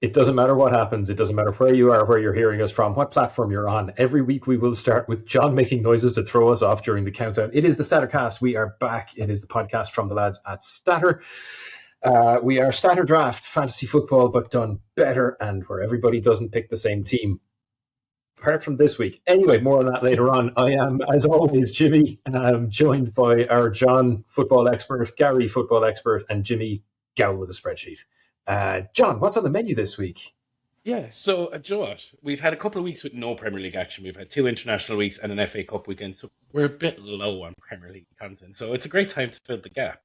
It doesn't matter what happens. It doesn't matter where you are, where you're hearing us from, what platform you're on. Every week we will start with John making noises to throw us off during the countdown. It is the StatrCast. We are back. It is the podcast from the lads at Statter. We are Statter Draft, fantasy football, but done better, and where everybody doesn't pick the same team. Apart from this week. Anyway, more on that later on. I am, as always, Jimmy, and I'm joined by our John, football expert, Gary, football expert, and Jimmy, gal with a spreadsheet. John, what's on the menu this week? Yeah, so do you know what? We've had a couple of weeks with no Premier League action. We've had 2 international weeks and an FA Cup weekend, so we're a bit low on Premier League content. So it's a great time to fill the gap.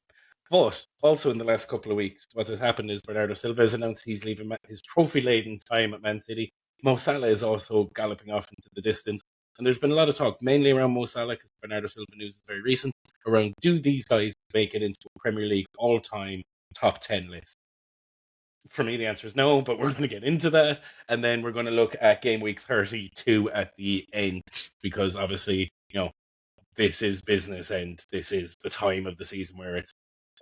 But also in the last couple of weeks, what has happened is Bernardo Silva has announced he's leaving his trophy-laden time at Man City. Mo Salah is also galloping off into the distance. And there's been a lot of talk, mainly around Mo Salah, because Bernardo Silva news is very recent, around do these guys make it into a Premier League all-time top 10 list? For me, the answer is no, but we're going to get into that. And then we're going to look at Gameweek 32 at the end, because obviously, this is business and this is the time of the season where it's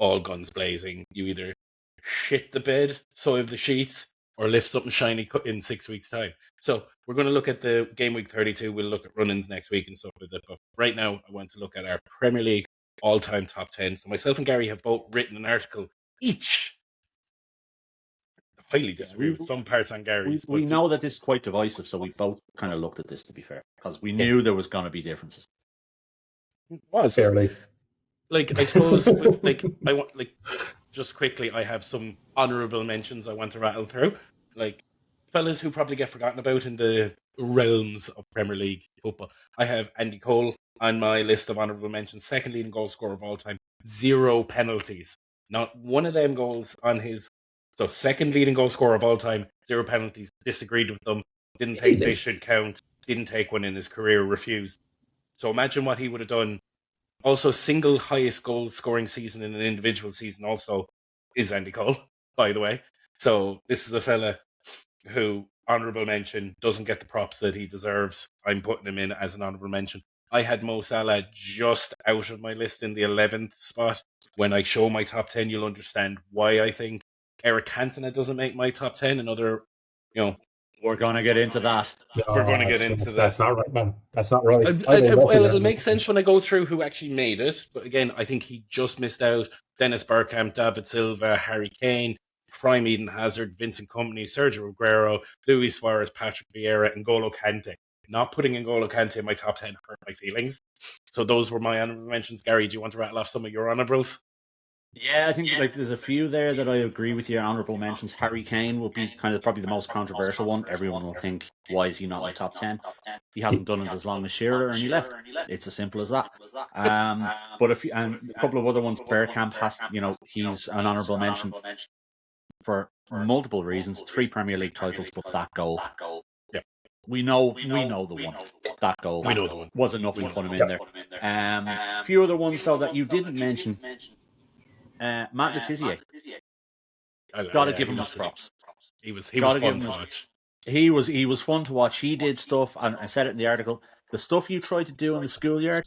all guns blazing. You either shit the bed, soil the sheets, or lift something shiny in 6 weeks' time. So we're going to look at the Gameweek 32. We'll look at run-ins next week and stuff like that. But right now, I want to look at our Premier League all-time top 10. So myself and Gary have both written an article each. Highly disagree with some parts on Gary's. We know that this is quite divisive, so we both kind of looked at this, to be fair, because we knew there was going to be differences. It was fairly. I suppose, just quickly, I have some honourable mentions I want to rattle through. Fellas who probably get forgotten about in the realms of Premier League football. I have Andy Cole on my list of honourable mentions, second leading goal scorer of all time, 0 penalties. Not one of them goals on his. So second leading goal scorer of all time, 0 penalties, disagreed with them, didn't think they should count, didn't take one in his career, refused. So imagine what he would have done. Also, single highest goal scoring season in an individual season also is Andy Cole, by the way. So this is a fella who, honourable mention, doesn't get the props that he deserves. I'm putting him in as an honourable mention. I had Mo Salah just out of my list in the 11th spot. When I show my top 10, you'll understand why I think Eric Cantona doesn't make my top 10. Another, We're going to get into that. We're going to get into that. That's not right, man. That's not right. It'll make sense when I go through who actually made it. But again, I think he just missed out. Dennis Bergkamp, David Silva, Harry Kane, prime Eden Hazard, Vincent Kompany, Sergio Aguero, Luis Suarez, Patrick Vieira, and N'Golo Kante. Not putting N'Golo Kante in my top 10 hurt my feelings. So those were my honourable mentions. Gary, do you want to rattle off some of your honourables? Yeah, I think there's a few there that I agree with your honourable mentions. Harry Kane will be kind of probably the most controversial one. Everyone will think, why is he not my top 10? He hasn't done it as long as Shearer and he left. It's as simple as that. But a couple of other ones, Bergkamp has, he's an honourable mention for multiple reasons. 3 Premier League titles, but that goal. Yeah. We know the one. That goal we know the one. Was enough to put him in there. A few other ones, though, that you didn't mention. Matt Letizia. Got to give him his props. He was fun to watch. He was fun to watch. He did stuff, and I said it in the article. The stuff you try to do in the schoolyard,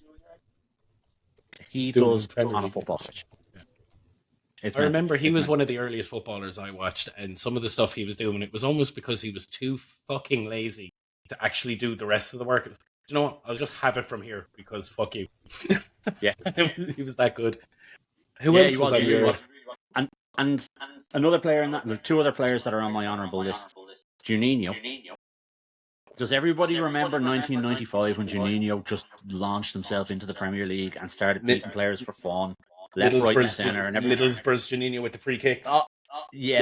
he does on a football pitch. Yeah. I remember he was one of the earliest footballers I watched, and some of the stuff he was doing, it was almost because he was too fucking lazy to actually do the rest of the work. It was, you know what? I'll just have it from here because fuck you. Yeah, he was that good. Who else was on your... And another player in that, there are 2 other players that are on my honourable list. Juninho. Does everybody remember 1995 when Juninho just launched himself into the Premier League and started beating players for fun? Left, right, and centre, and everything. Middlesbrough's Juninho with the free kicks. He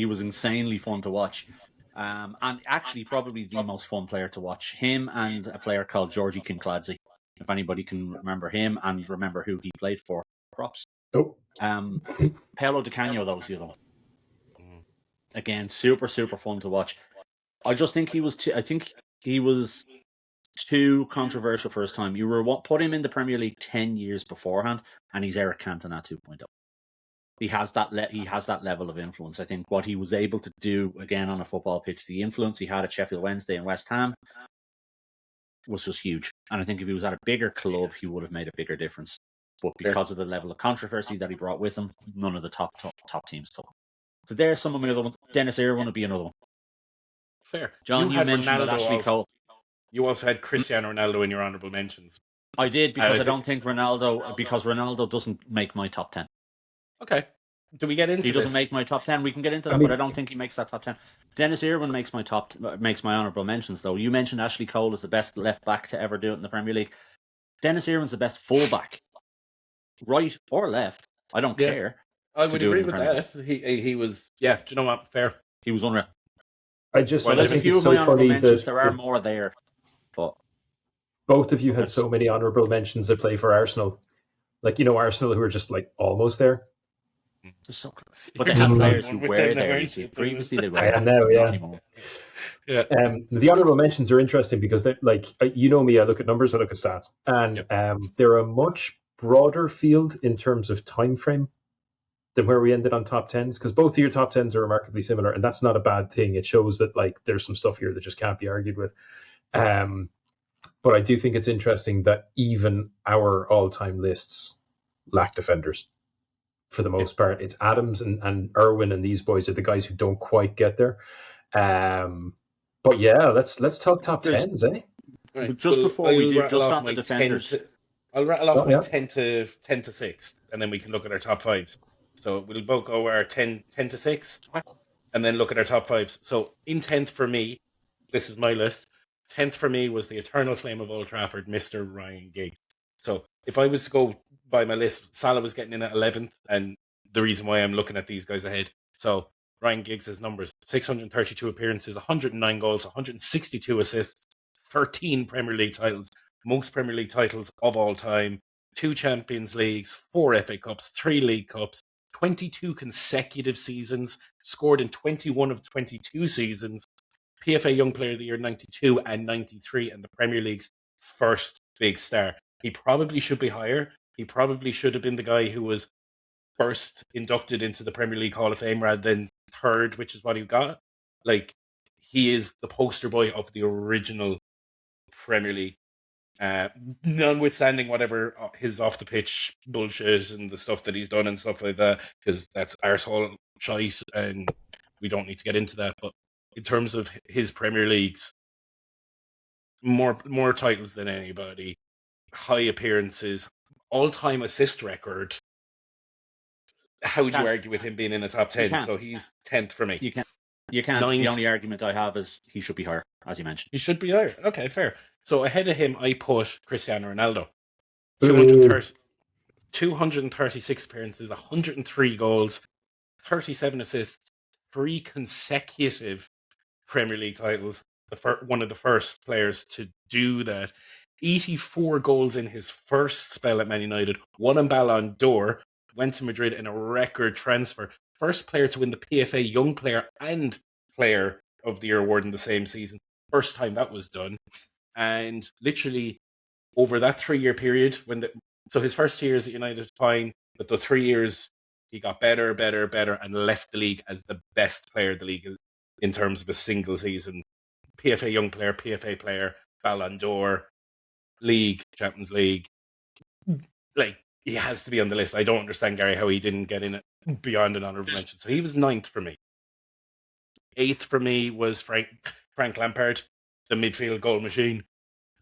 was insanely fun to watch. And actually probably the most fun player to watch. Him and a player called Georgie Kinkladze. If anybody can remember him and remember who he played for, props. Oh. Paolo Di Canio, that was the other one. Again, super, super fun to watch. I just think he was too controversial for his time. You put him in the Premier League 10 years beforehand, and he's Eric Cantona 2.0. He has that level of influence. I think what he was able to do again on a football pitch, the influence he had at Sheffield Wednesday and West Ham, was just huge. And I think if he was at a bigger club, he would have made a bigger difference. But because of the level of controversy that he brought with him, none of the top teams took him. So there's some of my other ones. Dennis Irwin would be another one. Fair. John, you had mentioned that Ronaldo Ashley also. Cole. You also had Cristiano Ronaldo in your honourable mentions. I did, because I I don't think Ronaldo doesn't make my top 10. Okay. Do we get into He doesn't this? make my top 10. We can get into that, but I don't think he makes that top 10. Dennis Irwin makes my honourable mentions, though. You mentioned Ashley Cole is the best left back to ever do it in the Premier League. Dennis Irwin's the best fullback, right or left. I don't care. I would agree with that. He was, do you know what? Fair. He was unreal. There's a few of my honourable mentions. There are more there, but both of you had so many honourable mentions that play for Arsenal. Like, Arsenal, who are just like almost there. But they have players who were there. You see, previously they were. I know, yeah. Yeah. The honourable mentions are interesting because they're like, me, I look at numbers, I look at stats, and they're a much broader field in terms of time frame than where we ended on top 10s, because both of your top 10s are remarkably similar, and that's not a bad thing. It shows that like there's some stuff here that just can't be argued with. But I do think it's interesting that even our all-time lists lack defenders for the most part. It's Adams and Irwin, and these boys are the guys who don't quite get there. But yeah, let's talk top 10s, eh? Right. Just before we do, just on the defenders. I'll rattle off my 10 to 6, and then we can look at our top 5s. So we'll both go our 10 to 6, and then look at our top 5s. So in 10th for me, this is my list. 10th for me was the eternal flame of Old Trafford, Mr. Ryan Giggs. So if I was to go by my list, Salah was getting in at 11th, and the reason why I'm looking at these guys ahead. So Ryan Giggs' numbers: 632 appearances, 109 goals, 162 assists, 13 Premier League titles, most Premier League titles of all time, 2 Champions Leagues, 4 FA Cups, 3 League Cups, 22 consecutive seasons, scored in 21 of 22 seasons, PFA Young Player of the Year 92 and 93, and the Premier League's first big star. He probably should be higher. He probably should have been the guy who was first inducted into the Premier League Hall of Fame rather than third, which is what he got. Like, he is the poster boy of the original Premier League. Notwithstanding whatever his off the pitch bullshit and the stuff that he's done and stuff like that, because that's arsehole shite and we don't need to get into that. But in terms of his Premier Leagues, more titles than anybody, high appearances, all-time assist record. How would you argue with him being in the top 10? So he's 10th for me. You can't. The only argument I have is he should be higher, as you mentioned. He should be higher. Okay, fair. So ahead of him, I put Cristiano Ronaldo. 236 appearances, 103 goals, 37 assists, 3 consecutive Premier League titles. One of the first players to do that. 84 goals in his first spell at Man United. Won a Ballon d'Or. Went to Madrid in a record transfer. First player to win the PFA Young Player and Player of the Year award in the same season. First time that was done. And literally over that 3-year period, so his first 2 years at United, fine, but the 3 years he got better, and left the league as the best player of the league in terms of a single season. PFA Young Player, PFA Player, Ballon d'Or, League, Champions League. Like, he has to be on the list. I don't understand, Gary, how he didn't get in it beyond an honourable mention. So he was 9th for me. 8th for me was Frank Lampard, the midfield goal machine.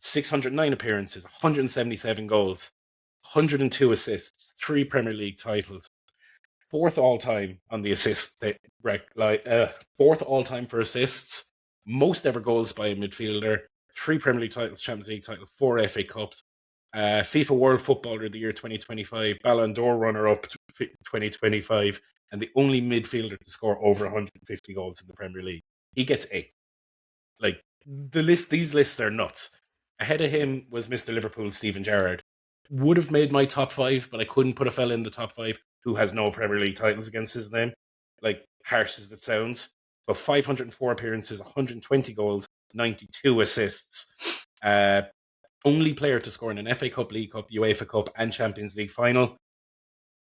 609 appearances, 177 goals, 102 assists, 3 Premier League titles. 4th all-time on the assist, 4th all-time for assists, most ever goals by a midfielder, 3 Premier League titles, Champions League titles, 4 FA Cups, FIFA World Footballer of the Year 2025, Ballon d'Or runner-up 2025, and the only midfielder to score over 150 goals in the Premier League. He gets 8. Like, these lists are nuts. Ahead of him was Mr. Liverpool, Steven Gerrard. Would have made my top 5, but I couldn't put a fella in the top 5 who has no Premier League titles against his name. Like, harsh as it sounds. But 504 appearances, 120 goals, 92 assists. Only player to score in an FA Cup, League Cup, UEFA Cup, and Champions League final.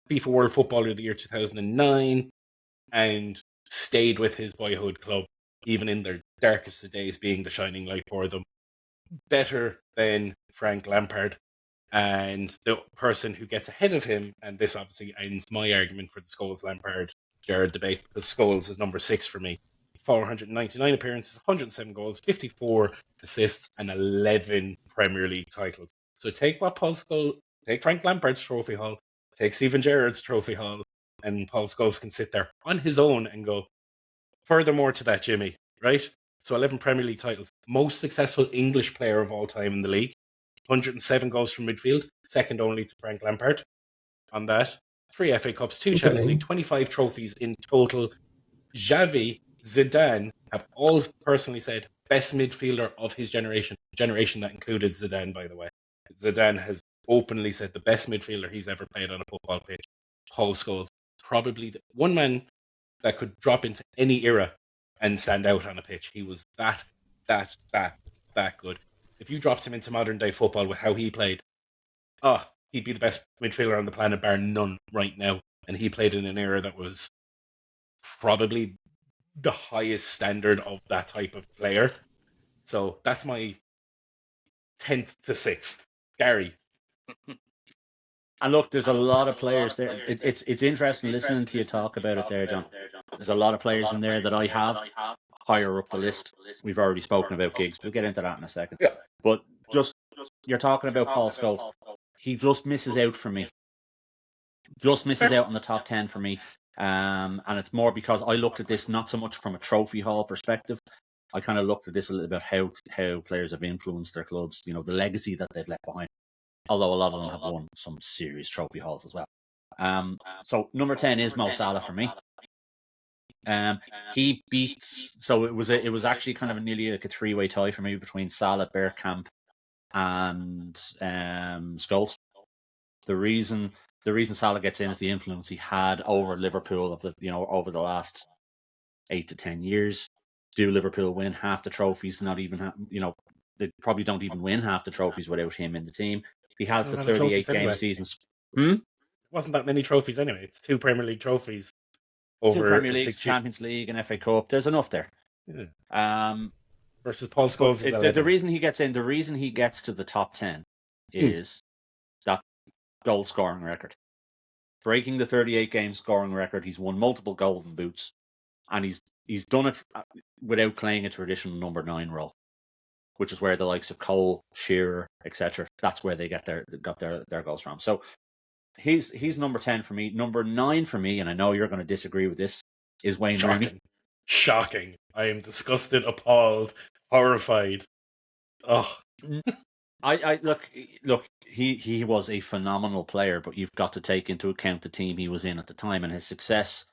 FIFA World Footballer of the Year 2009. And stayed with his boyhood club, even in their darkest of days, being the shining light for them. Better than Frank Lampard. And the person who gets ahead of him, and this obviously ends my argument for the Scholes Lampard Jared debate because Scholes is number 6 for me. 499 appearances, 107 goals, 54 assists, and 11 Premier League titles. So take what Paul Scholes, take Frank Lampard's trophy haul, take Steven Gerrard's trophy haul, and Paul Scholes can sit there on his own and go, furthermore to that, Jimmy, right? So 11 Premier League titles. Most successful English player of all time in the league. 107 goals from midfield, second only to Frank Lampard on that. 3 FA Cups, 2 Champions League, 25 trophies in total. Xavi, Zidane have all personally said best midfielder of his generation. Generation that included Zidane, by the way. Zidane has openly said the best midfielder he's ever played on a football pitch. Paul Scholes, probably the one man that could drop into any era and stand out on a pitch. He was that good. If you dropped him into modern day football with how he played, he'd be the best midfielder on the planet, bar none, right now. And he played in an era that was probably the highest standard of that type of player. So that's my 10th to 6th. Gary. And look, there's a lot of players there. It's interesting listening to you talk about it there, John. There's a lot of players in there that I have higher up the list. We've already spoken about Giggs. We'll get into that in a second. Yeah. But just, you're talking about Paul Scholes. He just misses out for me. Just misses out on the top 10 for me. And it's more because I looked at this not so much from a trophy haul perspective. I kind of looked at this a little bit how players have influenced their clubs, the legacy that they've left behind. Although a lot of them have won some serious trophy hauls as well. So number 10 is Mo Salah for me. He beats. So it was actually kind of nearly like a 3-way tie for me between Salah, Bergkamp, and Scholes. The reason Salah gets in is the influence he had over Liverpool over the last 8 to 10 years. Do Liverpool win half the trophies? Not even they probably don't even win half the trophies without him in the team. He has the 38 game seasons. It wasn't that many trophies anyway. It's 2 Premier League trophies over 2 Premier Leagues, Champions League, and FA Cup. There's enough there. Yeah. Versus Paul Scholes. The reason he gets in, the reason he gets to the top 10 is that goal scoring record. Breaking the 38 game scoring record, he's won multiple golden boots, and he's done it without playing a traditional number 9 role, which is where the likes of Cole, Shearer, etc. That's where they got their goals from. So he's number 10 for me. Number 9 for me, and I know you're going to disagree with this, is Wayne Rooney. Shocking! I am disgusted, appalled, horrified. Oh, I look. He was a phenomenal player, but you've got to take into account the team he was in at the time and his success.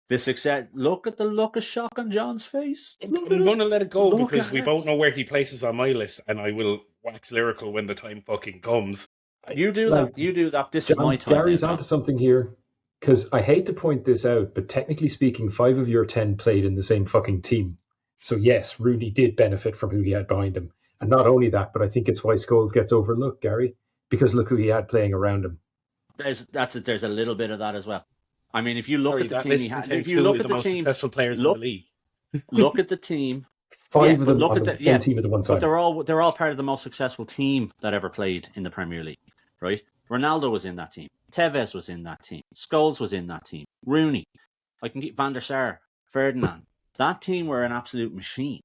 The success. Look at the look of shock on John's face. I'm going to let it go because we both know where he places on my list, and I will wax lyrical when the time fucking comes. You do that. You do that. This is my time. Gary's onto something here, because I hate to point this out, but technically speaking, 5 of your 10 played in the same fucking team. So yes, Rooney did benefit from who he had behind him. And not only that, but I think it's why Scholes gets overlooked, Gary, because look who he had playing around him. There's a little bit of that as well. I mean, if you look at the team he had, if you look at the most successful players in the league, look at the team. 5 of them on the one team at the one time. But they're all part of the most successful team that ever played in the Premier League, right? Ronaldo was in that team. Tevez was in that team. Scholes was in that team. Rooney. I can get Van der Sar, Ferdinand. That team were an absolute machine.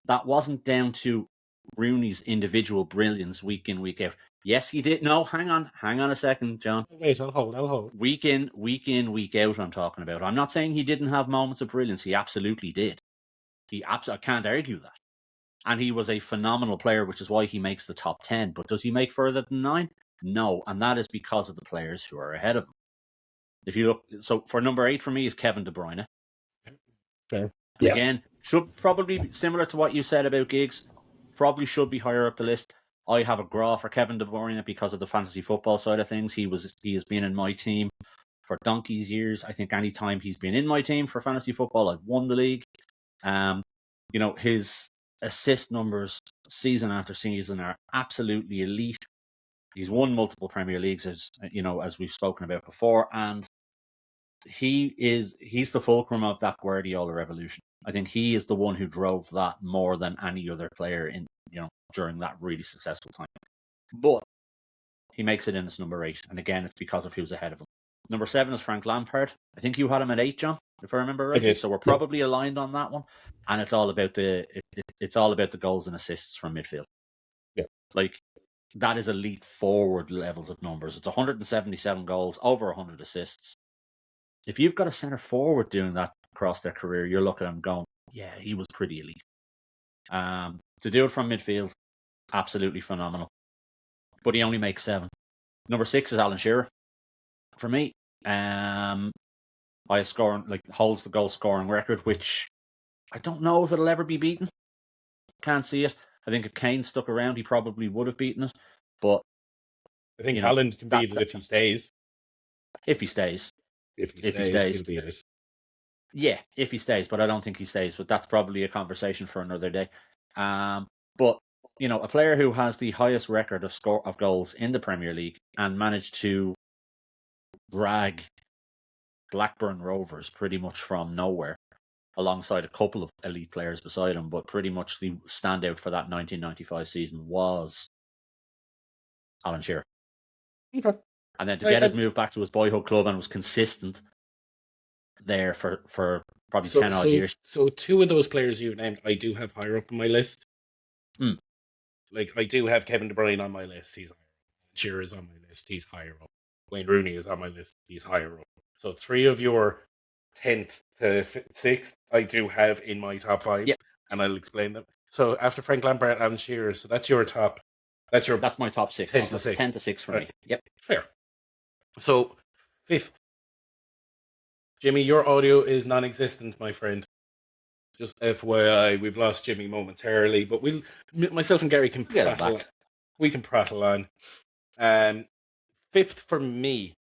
That wasn't down to Rooney's individual brilliance week in, week out. Yes, he did. No, hang on a second, John. Wait, I'll hold. Week in, week out, I'm talking about. I'm not saying he didn't have moments of brilliance. He absolutely did. I can't argue that. And he was a phenomenal player, which is why he makes the top 10. But does he make further than 9? No, and that is because of the players who are ahead of him. If you look, so for number 8 for me is Kevin De Bruyne. Fair. Yeah. Again, should probably be similar to what you said about Giggs. Probably should be higher up the list. I have a graw for Kevin De Bruyne because of the fantasy football side of things. He has been in my team for donkey's years. I think any time he's been in my team for fantasy football, I've won the league. His assist numbers season after season are absolutely elite. He's won multiple Premier Leagues, as we've spoken about before, and he's the fulcrum of that Guardiola revolution. I think he is the one who drove that more than any other player during that really successful time. But he makes it in as number 8, and again, it's because of who's ahead of him. Number 7 is Frank Lampard. I think you had him at 8, John, if I remember I rightly. did. So we're probably aligned on that one. And it's all about it's all about the goals and assists from midfield. Yeah. Like, that is elite forward levels of numbers. It's 177 goals, over 100 assists. If you've got a centre forward doing that across their career, you're looking at him going, yeah, he was pretty elite. To do it from midfield, absolutely phenomenal. But he only makes 7. Number 6 is Alan Shearer. For me, holds the goal scoring record, which I don't know if it'll ever be beaten. Can't see it. I think if Kane stuck around, he probably would have beaten it. But I think Haaland can beat it if he stays. If he stays. If he stays, he'll beat it. Yeah, if he stays, but I don't think he stays. But that's probably a conversation for another day. But a player who has the highest record of goals in the Premier League and managed to drag Blackburn Rovers pretty much from nowhere, alongside a couple of elite players beside him, but pretty much the standout for that 1995 season was Alan Shearer. Okay. And then to get his move back to his boyhood club and was consistent there for probably 10 odd years. So 2 of those players you've named, I do have higher up on my list. Like, I do have Kevin De Bruyne on my list. He's higher up. Shearer is on my list. He's higher up. Wayne Rooney is on my list. He's higher up. So 3 of your 10th to 6th, I do have in my top 5, and I'll explain them. So after Frank Lampard, Alan Shearer, so that's your top. That's my top 6. 10 to 6. 10 to 6 for me. Yep. Fair. So 5th, Jimmy, your audio is non-existent, my friend. Just FYI, we've lost Jimmy momentarily, but myself and Gary can prattle. We can prattle on. 5th for me,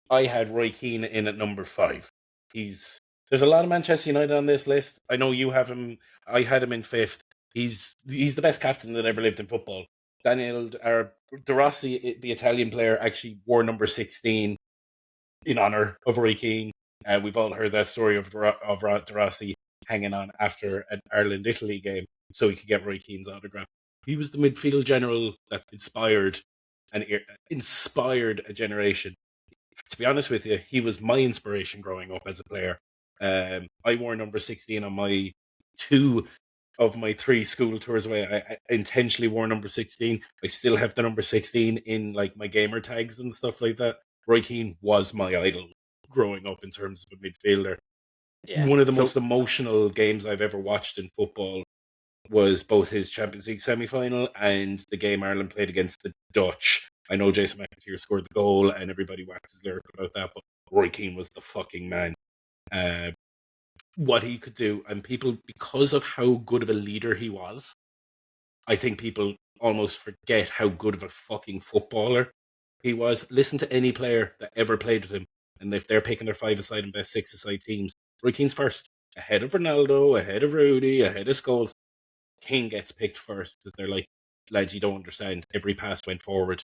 I had Roy Keane in at number 5. There's a lot of Manchester United on this list. I know you have him. I had him in 5th. He's the best captain that ever lived in football. De Rossi, the Italian player, actually wore number 16 in honor of Roy Keane. We've all heard that story of De Rossi hanging on after an Ireland-Italy game so he could get Roy Keane's autograph. He was the midfield general that inspired a generation. To be honest with you, he was my inspiration growing up as a player. I wore number 16 on my 2 of my 3 school tours away. I intentionally wore number 16. I still have the number 16 in like my gamer tags and stuff like that. Roy Keane was my idol growing up in terms of a midfielder. Yeah. One of the most emotional games I've ever watched in football was both his Champions League semi-final and the game Ireland played against the Dutch. I know Jason McAteer scored the goal and everybody waxes lyrical about that, but Roy Keane was the fucking man. What he could do, and people, because of how good of a leader he was, I think people almost forget how good of a fucking footballer he was. Listen to any player that ever played with him, and if they're picking their 5-a-side and best 6-a-side teams, Roy Keane's first. Ahead of Ronaldo, ahead of Rudy, ahead of Scholes. Keane gets picked first because they're like, lads, you don't understand. Every pass went forward.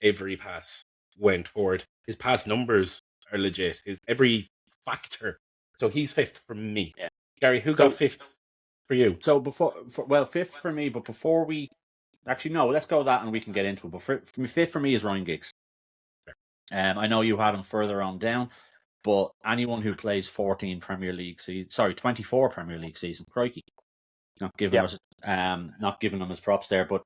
Every pass went forward. His pass numbers are legit. Every factor. So he's 5th for me. Yeah. Gary, who got 5th for you? So 5th for me, but before we... Actually, no, let's go that and we can get into it. But 5th for me is Ryan Giggs. I know you had him further on down, but anyone who plays 24 Premier League season, crikey. Not giving him his props there, but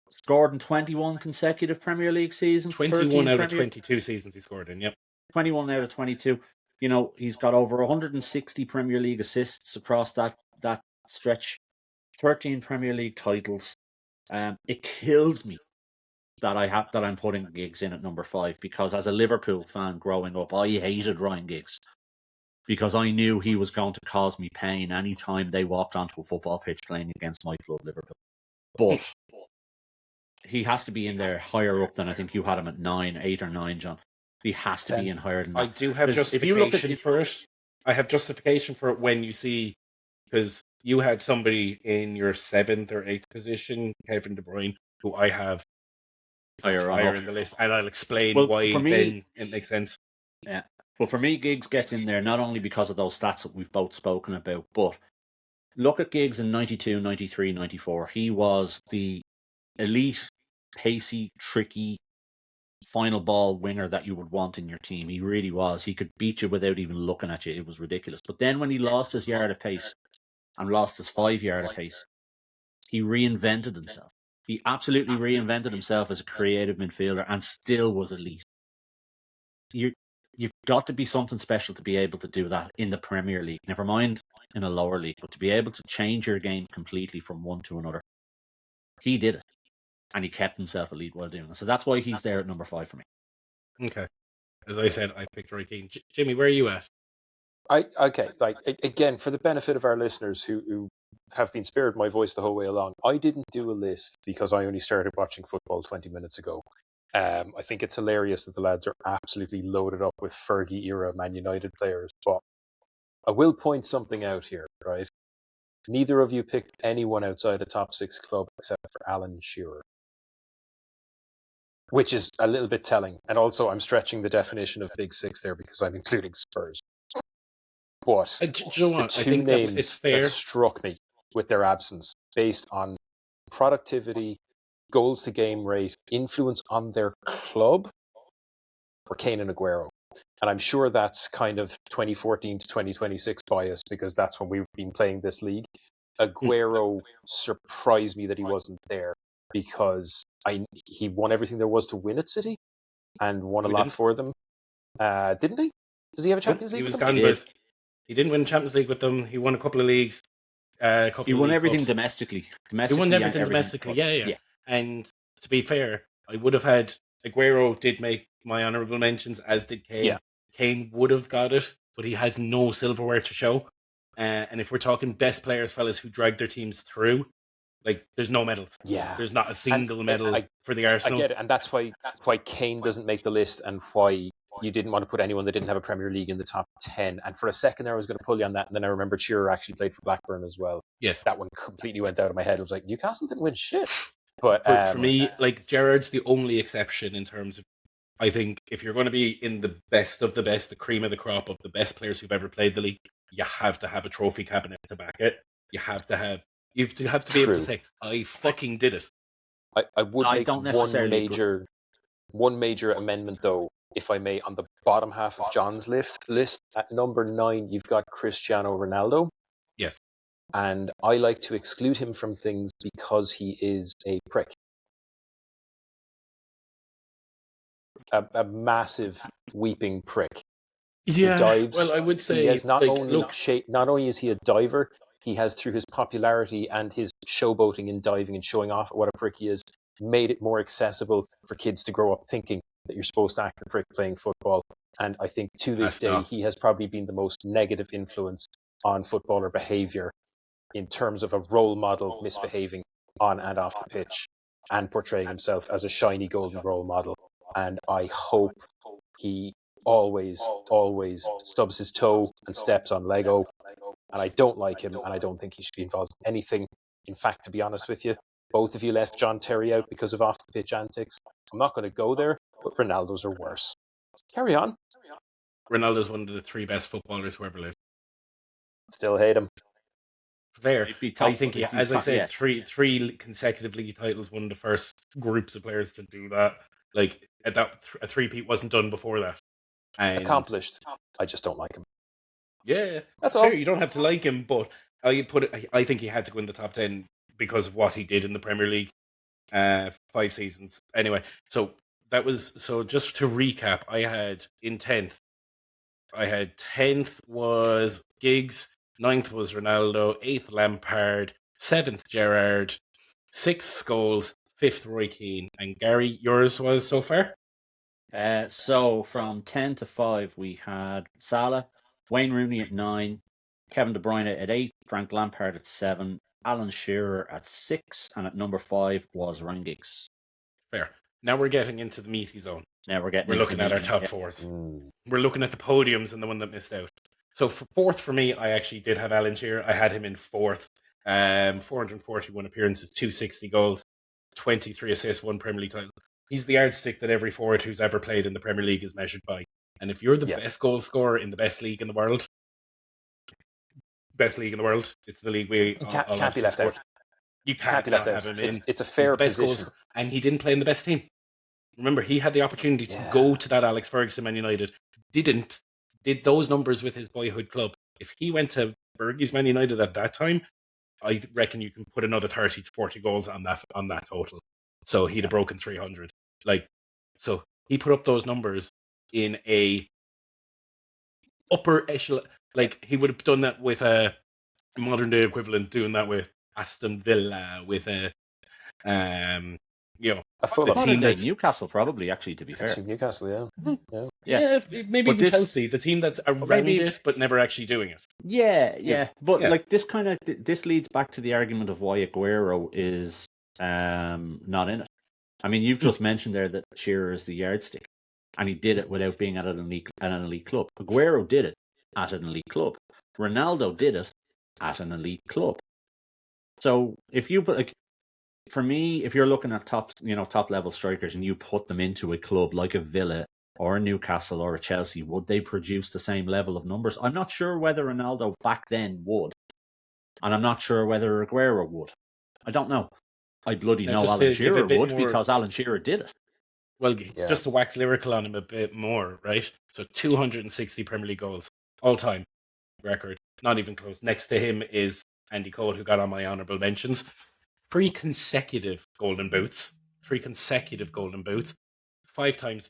scored in 21 consecutive Premier League seasons. 21 out of 22 seasons he scored in, 21 out of 22. He's got over 160 Premier League assists across that stretch. 13 Premier League titles. It kills me that I'm putting Giggs in at number 5, because as a Liverpool fan growing up, I hated Ryan Giggs because I knew he was going to cause me pain any time they walked onto a football pitch playing against my club, Liverpool. But he has to be in there higher up than I think you had him at 8 or 9, John. He has to be in higher than that. I do have justification for it. I have justification for it when you see, because you had somebody in your 7th or 8th position, Kevin De Bruyne, who I have higher in the list, and I'll explain why then it makes sense. Yeah. But for me, Giggs gets in there not only because of those stats that we've both spoken about, but look at Giggs in 92, 93, 94. He was the elite, pacey, tricky, final ball winger that you would want in your team. He really was. He could beat you without even looking at you. It was ridiculous. But then when he lost his yard of pace and lost his 5 yard of pace, he reinvented himself. He absolutely reinvented himself as a creative midfielder and still was elite. You've got to be something special to be able to do that in the Premier League. Never mind in a lower league, but to be able to change your game completely from one to another. He did it. And he kept himself elite while doing it. So that's why he's there at number 5 for me. Okay. As I said, I picked Roy Keane. Jimmy, where are you at? Again, for the benefit of our listeners who have been spared my voice the whole way along, I didn't do a list because I only started watching football 20 minutes ago. I think it's hilarious that the lads are absolutely loaded up with Fergie-era Man United players, but I will point something out here, right? Neither of you picked anyone outside a top 6 club except for Alan Shearer, which is a little bit telling. And also, I'm stretching the definition of Big Six there because I'm including Spurs. But Do you know what? the I two think names it's fair. that struck me with their absence, based on productivity, goals to game rate, influence on their club, were Kane and Aguero. And I'm sure that's kind of 2014 to 2026 bias because that's when we've been playing this league. Aguero surprised me that he wasn't there because he won everything there was to win at City and won a lot for them. Didn't he? Does he have a Champions League? He was gone, but he didn't win Champions League with them. He won a couple of leagues. He won everything domestically. He won everything domestically. Yeah. And to be fair, I would have had Aguero did make my honourable mentions, as did Kane. Yeah. Kane would have got it, but he has no silverware to show. And if we're talking best players, fellas, who dragged their teams through, like, there's no medals. Yeah. There's not a single medal for the Arsenal. I get it, and that's why Kane doesn't make the list and why you didn't want to put anyone that didn't have a Premier League in the top 10. And for a second there, I was going to pull you on that, and then I remembered Shearer actually played for Blackburn as well. Yes. That one completely went out of my head. I was like, Newcastle didn't win shit. But for me, like, Gerrard's the only exception in terms of, I think, if you're going to be in the best of the best, the cream of the crop of the best players who've ever played the league, you have to have a trophy cabinet to back it. You have to be able to say, I fucking did it. I would make one major amendment, though, if I may, on the bottom half of John's list. At number 9, you've got Cristiano Ronaldo. Yes. And I like to exclude him from things because he is a prick. A massive weeping prick. Yeah, who dives. well, I would say he has not only is he a diver, he has, through his popularity and his showboating and diving and showing off what a prick he is, made it more accessible for kids to grow up thinking that you're supposed to act a prick playing football. And I think to this day, he has probably been the most negative influence on footballer behaviour in terms of a role model misbehaving on and off the pitch and portraying himself as a shiny golden role model. And I hope he always stubs his toe and steps on Lego. And I don't like him, and I don't think he should be involved in anything. In fact, to be honest with you, both of you left John Terry out because of off-the-pitch antics. I'm not going to go there, but Ronaldo's are worse. Carry on. Ronaldo's one of the 3 best footballers who ever lived. Still hate him. Fair. I think, as I said, 3 consecutive league titles, one of the first groups of players to do that. Like, a three-peat wasn't done before that. And accomplished. I just don't like him. Yeah, that's all. You don't have to like him, but I think he had to go in the top 10 because of what he did in the Premier League, 5 seasons. Anyway, so just to recap, I had in 10th. I had 10th was Giggs, 9th was Ronaldo, 8th Lampard, 7th Gerrard, 6th Scholes, 5th Roy Keane, and Gary, yours was so far? So from 10 to 5, we had Salah, Wayne Rooney at 9, Kevin De Bruyne at 8, Frank Lampard at 7, Alan Shearer at 6, and at number 5 was Ryan Giggs. Fair. Now we're getting into the meaty zone. We're looking at our top 4s. We're looking at the podiums and the one that missed out. So for 4th for me, I actually did have Alan Shearer. I had him in 4th. 441 appearances, 260 goals, 23 assists, 1 Premier League title. He's the yardstick that every forward who's ever played in the Premier League is measured by. And if you're the best goal scorer in the best league in the world, it's the league we can't be left out. You can't be left out. It's a fair position. And he didn't play in the best team. Remember, he had the opportunity to go to that Alex Ferguson Man United, did those numbers with his boyhood club. If he went to Bergie's Man United at that time, I reckon you can put another 30 to 40 goals on that total. So he'd have broken 300. So he put up those numbers in a upper echelon. He would have done that with a modern day equivalent, doing that with Aston Villa, with a Fulham. Modern day Newcastle, probably, actually, to be fair. Actually, Newcastle, yeah. Maybe even Chelsea, the team that's around it, but never actually doing it. Yeah. But this leads back to the argument of why Aguero is not in it. I mean, you've just mentioned there that Shearer is the yardstick, and he did it without being at an elite club. Aguero did it at an elite club. Ronaldo did it at an elite club. So if you put for me, if you're looking at top level strikers and you put them into a club like a Villa or a Newcastle or a Chelsea, would they produce the same level of numbers? I'm not sure whether Ronaldo back then would, and I'm not sure whether Aguero would. I don't know. I bloody know Alan Shearer would because Alan Shearer did it. Well, just to wax lyrical on him a bit more, right? So 260 Premier League goals, all-time record, not even close. Next to him is Andy Cole, who got on my honourable mentions. 3 consecutive Golden Boots. 5 times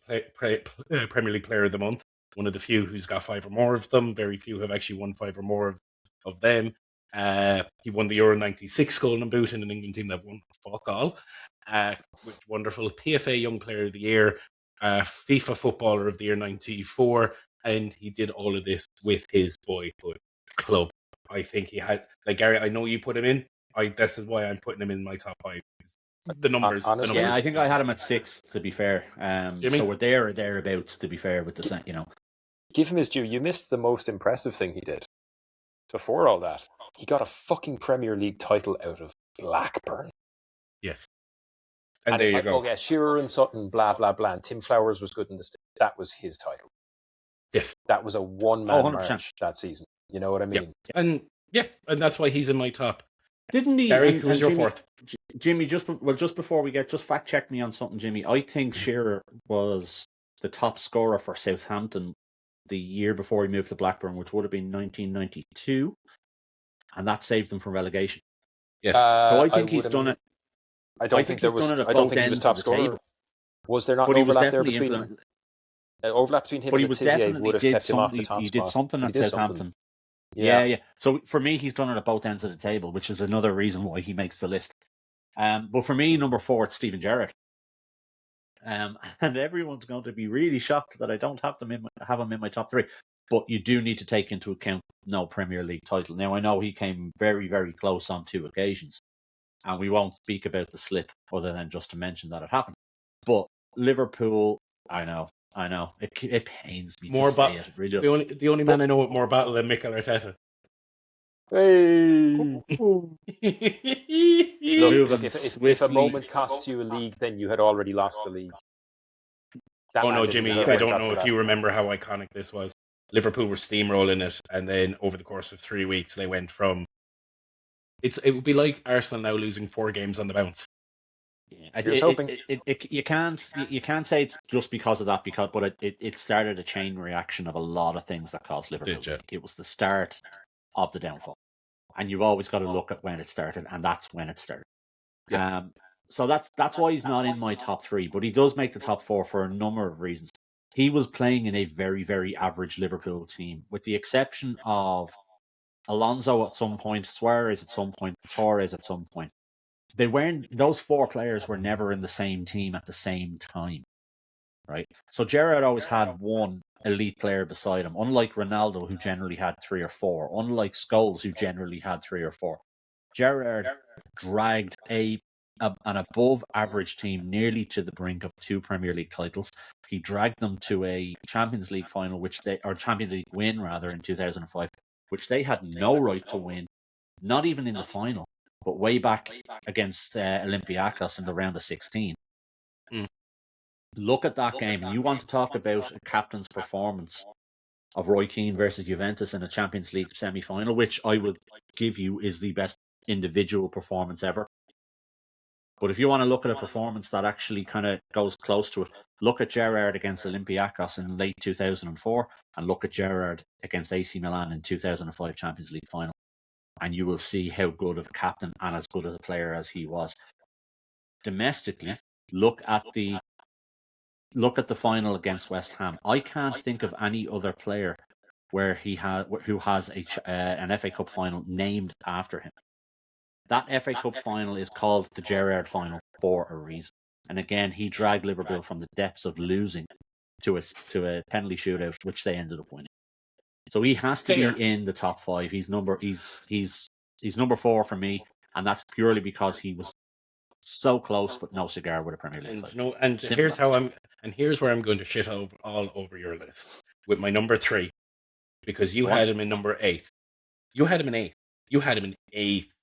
Premier League Player of the Month. One of the few who's got 5 or more of them. Very few have actually won 5 or more of them. He won the Euro 96 Golden Boot in an England team that won fuck all. Which wonderful. PFA Young Player of the Year. FIFA Footballer of the Year 94. And he did all of this with his boyhood club. I think he had... Gary, I know you put him in. This is why I'm putting him in my top 5. The numbers. Honestly, I think I had him at 6, to be fair. So we're there or thereabouts, to be fair, with the Give him his due. You missed the most impressive thing he did. Before all that, he got a fucking Premier League title out of Blackburn. Yes. And there you go. Okay, Shearer and Sutton, blah, blah, blah. And Tim Flowers was good in the state. That was his title. Yes. That was a one-man march that season. You know what I mean? And that's why he's in my top. Didn't he? Gary, who's your fourth? Jimmy, just before we just fact check me on something, Jimmy. I think Shearer was the top scorer for Southampton the year before he moved to Blackburn, which would have been 1992, and that saved them from relegation. Yes. So I think he's done it. I don't think he was top scorer. Was there not an overlap there between him? Overlap between him and Tizier would have kept him off the top spot. He did something at Southampton. Yeah. So for me, he's done it at both ends of the table, which is another reason why he makes the list. But for me, number 4, it's Steven Gerrard. And everyone's going to be really shocked that I don't have him in my top 3. But you do need to take into account no Premier League title. Now, I know he came very, very close on 2 occasions, and we won't speak about the slip other than just to mention that it happened. But Liverpool, I know. It pains me to say it. It really does. The only man I know with more battle than Mikel Arteta. Hey! Look, if a moment costs you a league, then you had already lost the league. Jimmy, I don't know if you remember how iconic this was. Liverpool were steamrolling it, and then over the course of 3 weeks, they went from... It would be like Arsenal now losing 4 games on the bounce. You can't say it's just because of that, but it started a chain reaction of a lot of things that caused Liverpool. It was the start of the downfall, and you've always got to look at when it started, and that's when it started. Yeah. So that's why he's not in my top 3, but he does make the top 4 for a number of reasons. He was playing in a very, very average Liverpool team, with the exception of Alonso at some point, Suarez at some point, Torres at some point. Those 4 players were never in the same team at the same time, right? So Gerrard always had one elite player beside him, unlike Ronaldo, who generally had 3 or 4, unlike Scholes, who generally had 3 or 4. Gerrard dragged an above average team nearly to the brink of 2 Premier League titles. He dragged them to a Champions League final, Champions League win rather, in 2005, which they had no right to win, not even in the final, but way back against Olympiacos in the round of 16. Look at that game, and you want to talk about a captain's performance of Roy Keane versus Juventus in a Champions League semi-final, which I would give you is the best individual performance ever. But if you want to look at a performance that actually kind of goes close to it, look at Gerrard against Olympiacos in late 2004 and look at Gerrard against AC Milan in 2005 Champions League final. And you will see how good of a captain and as good as a player as he was. Domestically, look at the final against West Ham. I can't think of any other player who has an FA Cup final named after him. That FA Cup final is called the Gerrard final for a reason. And again, he dragged Liverpool from the depths of losing to a penalty shootout, which they ended up winning. So he has to be in the top 5. He's number 4 for me, and that's purely because he was so close, but no cigar with a Premier League title. Here's where I'm going to shit all over your list with my number 3, because you had him in number 8. You had him in 8th. You had him in 8th.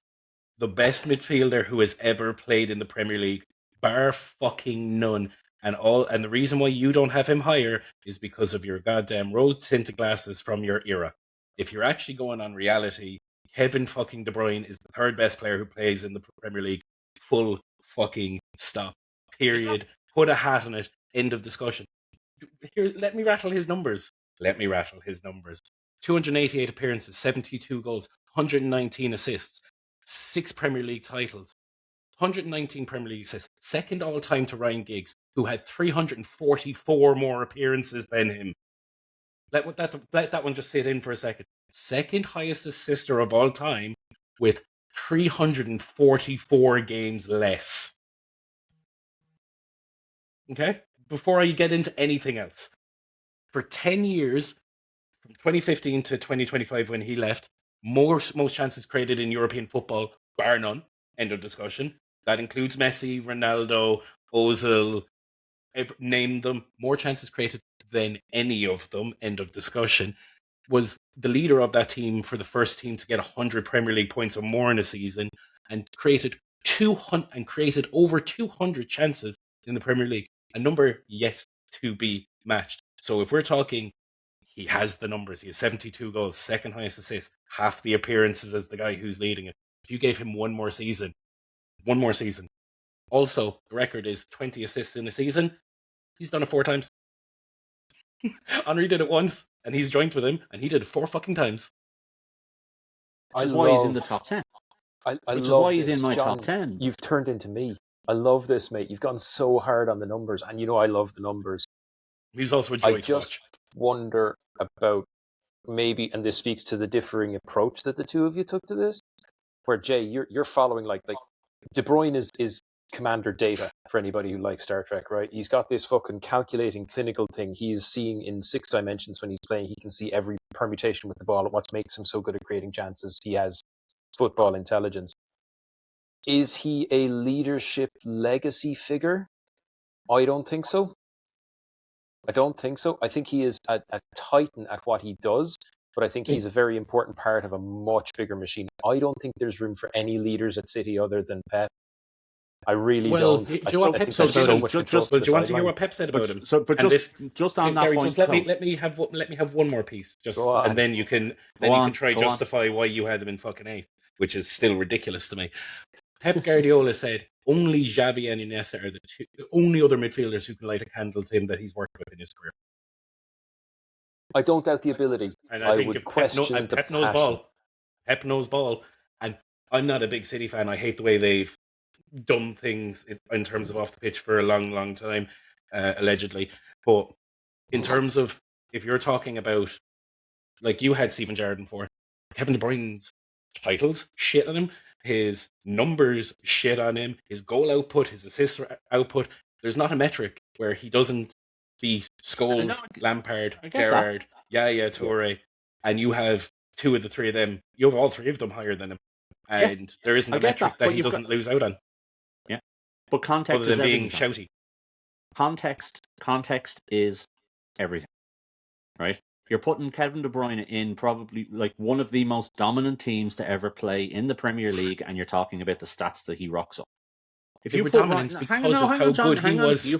The best midfielder who has ever played in the Premier League, bar fucking none. And the reason why you don't have him higher is because of your goddamn rose-tinted glasses from your era. If you're actually going on reality, Kevin fucking De Bruyne is the 3rd best player who plays in the Premier League. Full fucking stop. Period. Put a hat on it. End of discussion. Here, let me rattle his numbers. 288 appearances, 72 goals, 119 assists, 6 Premier League titles, 119 Premier League assists, second all-time to Ryan Giggs, who had 344 more appearances than him. Let that one just sit in for a second. Second highest assister of all time with 344 games less. Okay? Before I get into anything else. For 10 years, from 2015 to 2025 when he left, most chances created in European football, bar none. End of discussion. That includes Messi, Ronaldo, Ozil, name them. More chances created than any of them. End of discussion. Was the leader of that team for the first team to get 100 Premier League points or more in a season, and created over 200 chances in the Premier League. A number yet to be matched. So if we're talking, he has the numbers. He has 72 goals, second highest assists, half the appearances as the guy who's leading it. If you gave him one more season. Also, the record is 20 assists in a season. He's done it 4 times. Henry did it once, and he's joined with him, and he did it 4 fucking times. Which is why he's in the top 10. Which is why he's in my top 10. You've turned into me. I love this, mate. You've gone so hard on the numbers, and you know I love the numbers. He's also a joy to watch. I just wonder about maybe, and this speaks to the differing approach that the two of you took to this, where Jay, you're following like De Bruyne is commander data for anybody who likes Star Trek, right? He's got this fucking calculating clinical thing. He's seeing in 6 dimensions when he's playing. He can see every permutation with the ball and what makes him so good at creating chances. He has football intelligence. Is he a leadership legacy figure? I don't think so. I think he is a titan at what he does, but I think he's a very important part of a much bigger machine. I don't think there's room for any leaders at City other than Pep. I really don't. Do you want to hear what Pep said about him? Just on that point, let me have one more piece, and then you can justify why you had him in fucking 8th, which is still ridiculous to me. Pep Guardiola said only Xavi and Iniesta are the only other midfielders who can light a candle to him that he's worked with in his career. I don't doubt the ability. And I think would question Pep knows ball. Pep knows ball. And I'm not a big City fan. I hate the way they've done things in terms of off the pitch for a long, long time, allegedly. But in terms of, if you're talking about, like you had Steven Gerrard for, Kevin De Bruyne's titles, shit on him. His numbers, shit on him. His goal output, his assist output. There's not a metric where he doesn't beat Scholes, Lampard, Gerrard, Yaya Toure, and you have 2 of the 3 of them. You have all 3 of them higher than him, and there isn't a metric that he doesn't lose out on. Yeah, but context other than is being shouty. Context is everything, right? You're putting Kevin De Bruyne in probably like one of the most dominant teams to ever play in the Premier League, and you're talking about the stats that he rocks up. If you were dominant because of how good he was.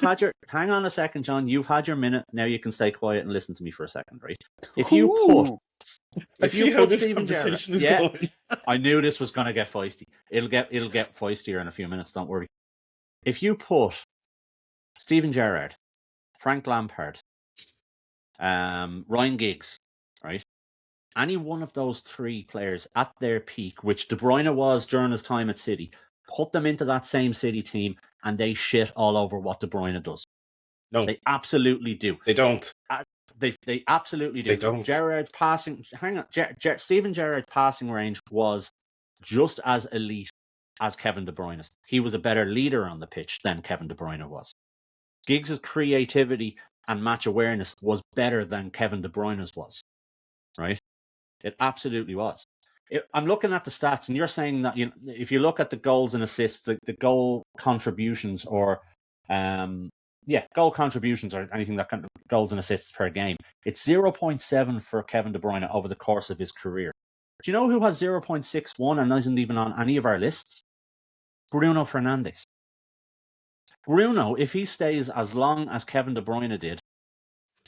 Hang on a second, John. You've had your minute. Now you can stay quiet and listen to me for a second, right? If you put Steven Gerrard, I knew this was going to get feisty. It'll get feistier in a few minutes. Don't worry. if you put Steven Gerrard, Frank Lampard, Ryan Giggs, right? Any one of those three players at their peak, which De Bruyne was during his time at City, put them into that same City team and they shit all over what De Bruyne does. No. They absolutely do. They don't. They absolutely do. They don't. Gerrard's passing, Steven Gerrard's passing range was just as elite as Kevin De Bruyne's. He was a better leader on the pitch than Kevin De Bruyne was. Giggs' creativity and match awareness was better than Kevin De Bruyne's was, right? It absolutely was. I'm looking at the stats, and you're saying that if you look at the goals and assists, the goal contributions, or goal contributions, or anything that kind of goals and assists per game, it's 0.7 for Kevin De Bruyne over the course of his career. Do you know who has 0.61 and isn't even on any of our lists? Bruno Fernandes. Bruno, if he stays as long as Kevin De Bruyne did,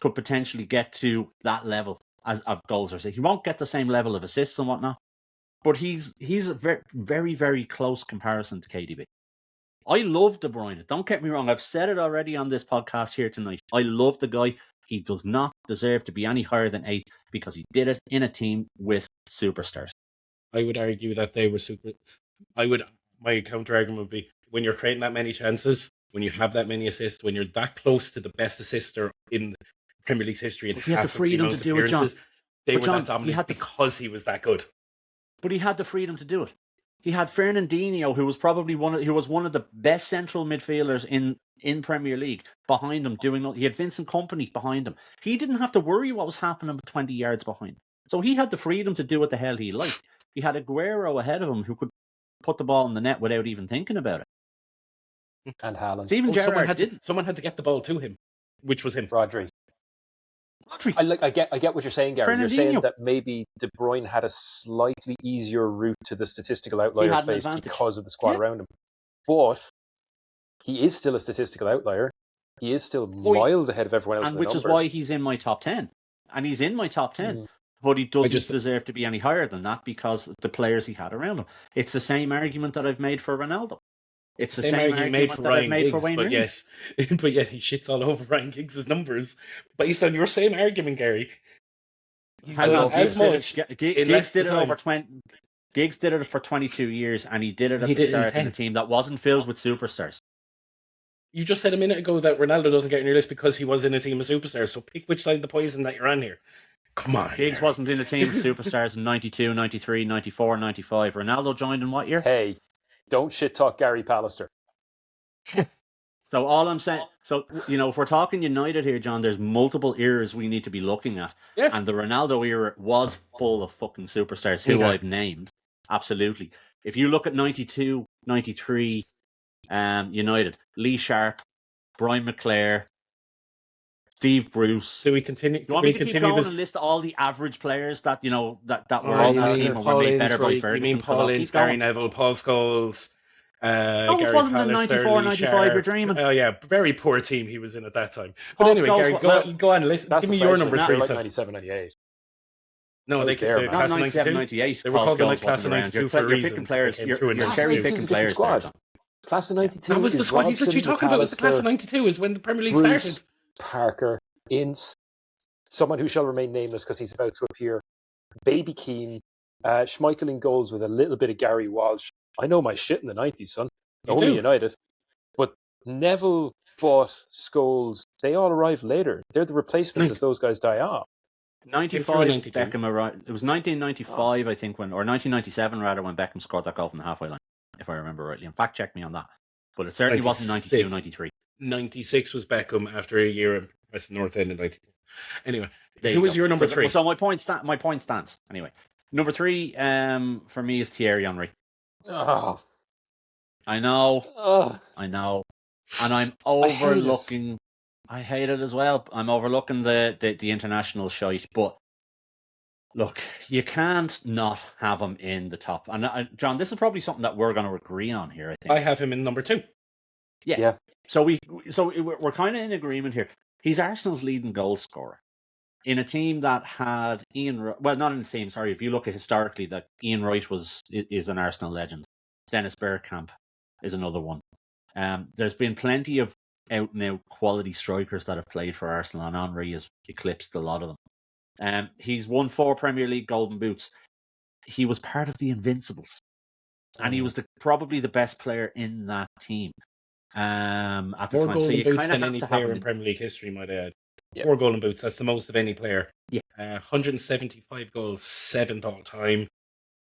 could potentially get to that level of goals or assists. He won't get the same level of assists and whatnot, but he's a very, very, very close comparison to KDB. I love De Bruyne. Don't get me wrong. I've said it already on this podcast here tonight. I love the guy. He does not deserve to be any higher than 8 because he did it in a team with superstars. I would argue that they were super. My counter argument would be, when you're creating that many chances, when you have that many assists, when you're that close to the best assister in Premier League's history, and he had the freedom to do it, John. They were that dominant because he was that good. But he had the freedom to do it. He had Fernandinho, who was probably one of the best central midfielders in Premier League, behind him doing. He had Vincent Kompany behind him. He didn't have to worry what was happening 20 yards behind him. So he had the freedom to do what the hell he liked. He had Aguero ahead of him who could put the ball in the net without even thinking about it. And Haaland. Steven Gerrard didn't. Someone had to get the ball to him, which was him. Rodri. I get what you're saying, Gary. You're saying that maybe De Bruyne had a slightly easier route to the statistical outlier place because of the squad around him. But he is still a statistical outlier. He is still miles ahead of everyone else. And which is why he's in my top 10. And he's in my top 10. But he doesn't deserve to be any higher than that because of the players he had around him. It's the same argument that I've made for Ronaldo. It's the same argument that I've made for Wayne Rooney. But yet he shits all over Ryan Giggs' numbers. Based on your same argument, Gary. Giggs did it over 20. Giggs did it for 22 years, and he did it at the start of a team that wasn't filled with superstars. You just said a minute ago that Ronaldo doesn't get in your list because he was in a team of superstars. So pick which side of the poison that you're on here. Come on. Giggs wasn't in a team of superstars in 92, 93, 94, 95. Ronaldo joined in what year? Hey. Don't shit talk Gary Pallister. So all I'm saying, if we're talking United here, John, there's multiple eras we need to be looking at. Yeah. And the Ronaldo era was full of fucking superstars who I've named. Absolutely. If you look at 92, 93, United, Lee Sharp, Brian McClare, Steve Bruce. Do we continue? You want me to keep going and list all the average players that were on that team and were made better by Ferguson? You mean Paul Ince, Gary Neville, Paul Scholes, no, Gary wasn't Pallister, in 94, 95, you're dreaming. Oh yeah, very poor team he was in at that time. But anyway, Gary, go on, listen. Give me your number 3. Like 97, 98. No, they there, the class of 97, 98. They were called the class of 92 for a reason. Picking players. You're cherry picking players. Class of 92. That was the squad he's literally talking about. Was the class of 92 is when the Premier League started. Parker, Ince, someone who shall remain nameless because he's about to appear, Baby Keane, Schmeichel in goals with a little bit of Gary Walsh. I know my shit in the 90s, son. Only United. But Neville, Butt, Scholes, they all arrived later. They're the replacements as those guys die off. 95, Beckham arrived. It was 1995, I think, or 1997 rather, when Beckham scored that goal from the halfway line, if I remember rightly. And fact check me on that. But it certainly wasn't 92, 93. 96 was Beckham after a year at West North End in 92. Anyway, who was your number 3? So my point stands. Anyway, number 3 for me is Thierry Henry. Oh. I know. And I'm overlooking. I hate it as well. I'm overlooking the international shite. But look, you can't not have him in the top. And John, this is probably something that we're going to agree on here, I think. I have him in number 2. Yeah. So we're kind of in agreement here. He's Arsenal's leading goal scorer in a team that had not in the team. Sorry, if you look at historically, that Ian Wright is an Arsenal legend. Dennis Bergkamp is another one. There's been plenty of out-and-out quality strikers that have played for Arsenal, and Henry has eclipsed a lot of them. He's won 4 Premier League Golden Boots. He was part of the Invincibles, and he was probably the best player in that team at the More time. golden So boots kind than of any have to player have in Premier League history, might add. Yeah. 4 golden boots, that's the most of any player. Yeah. 175 goals, 7th all time.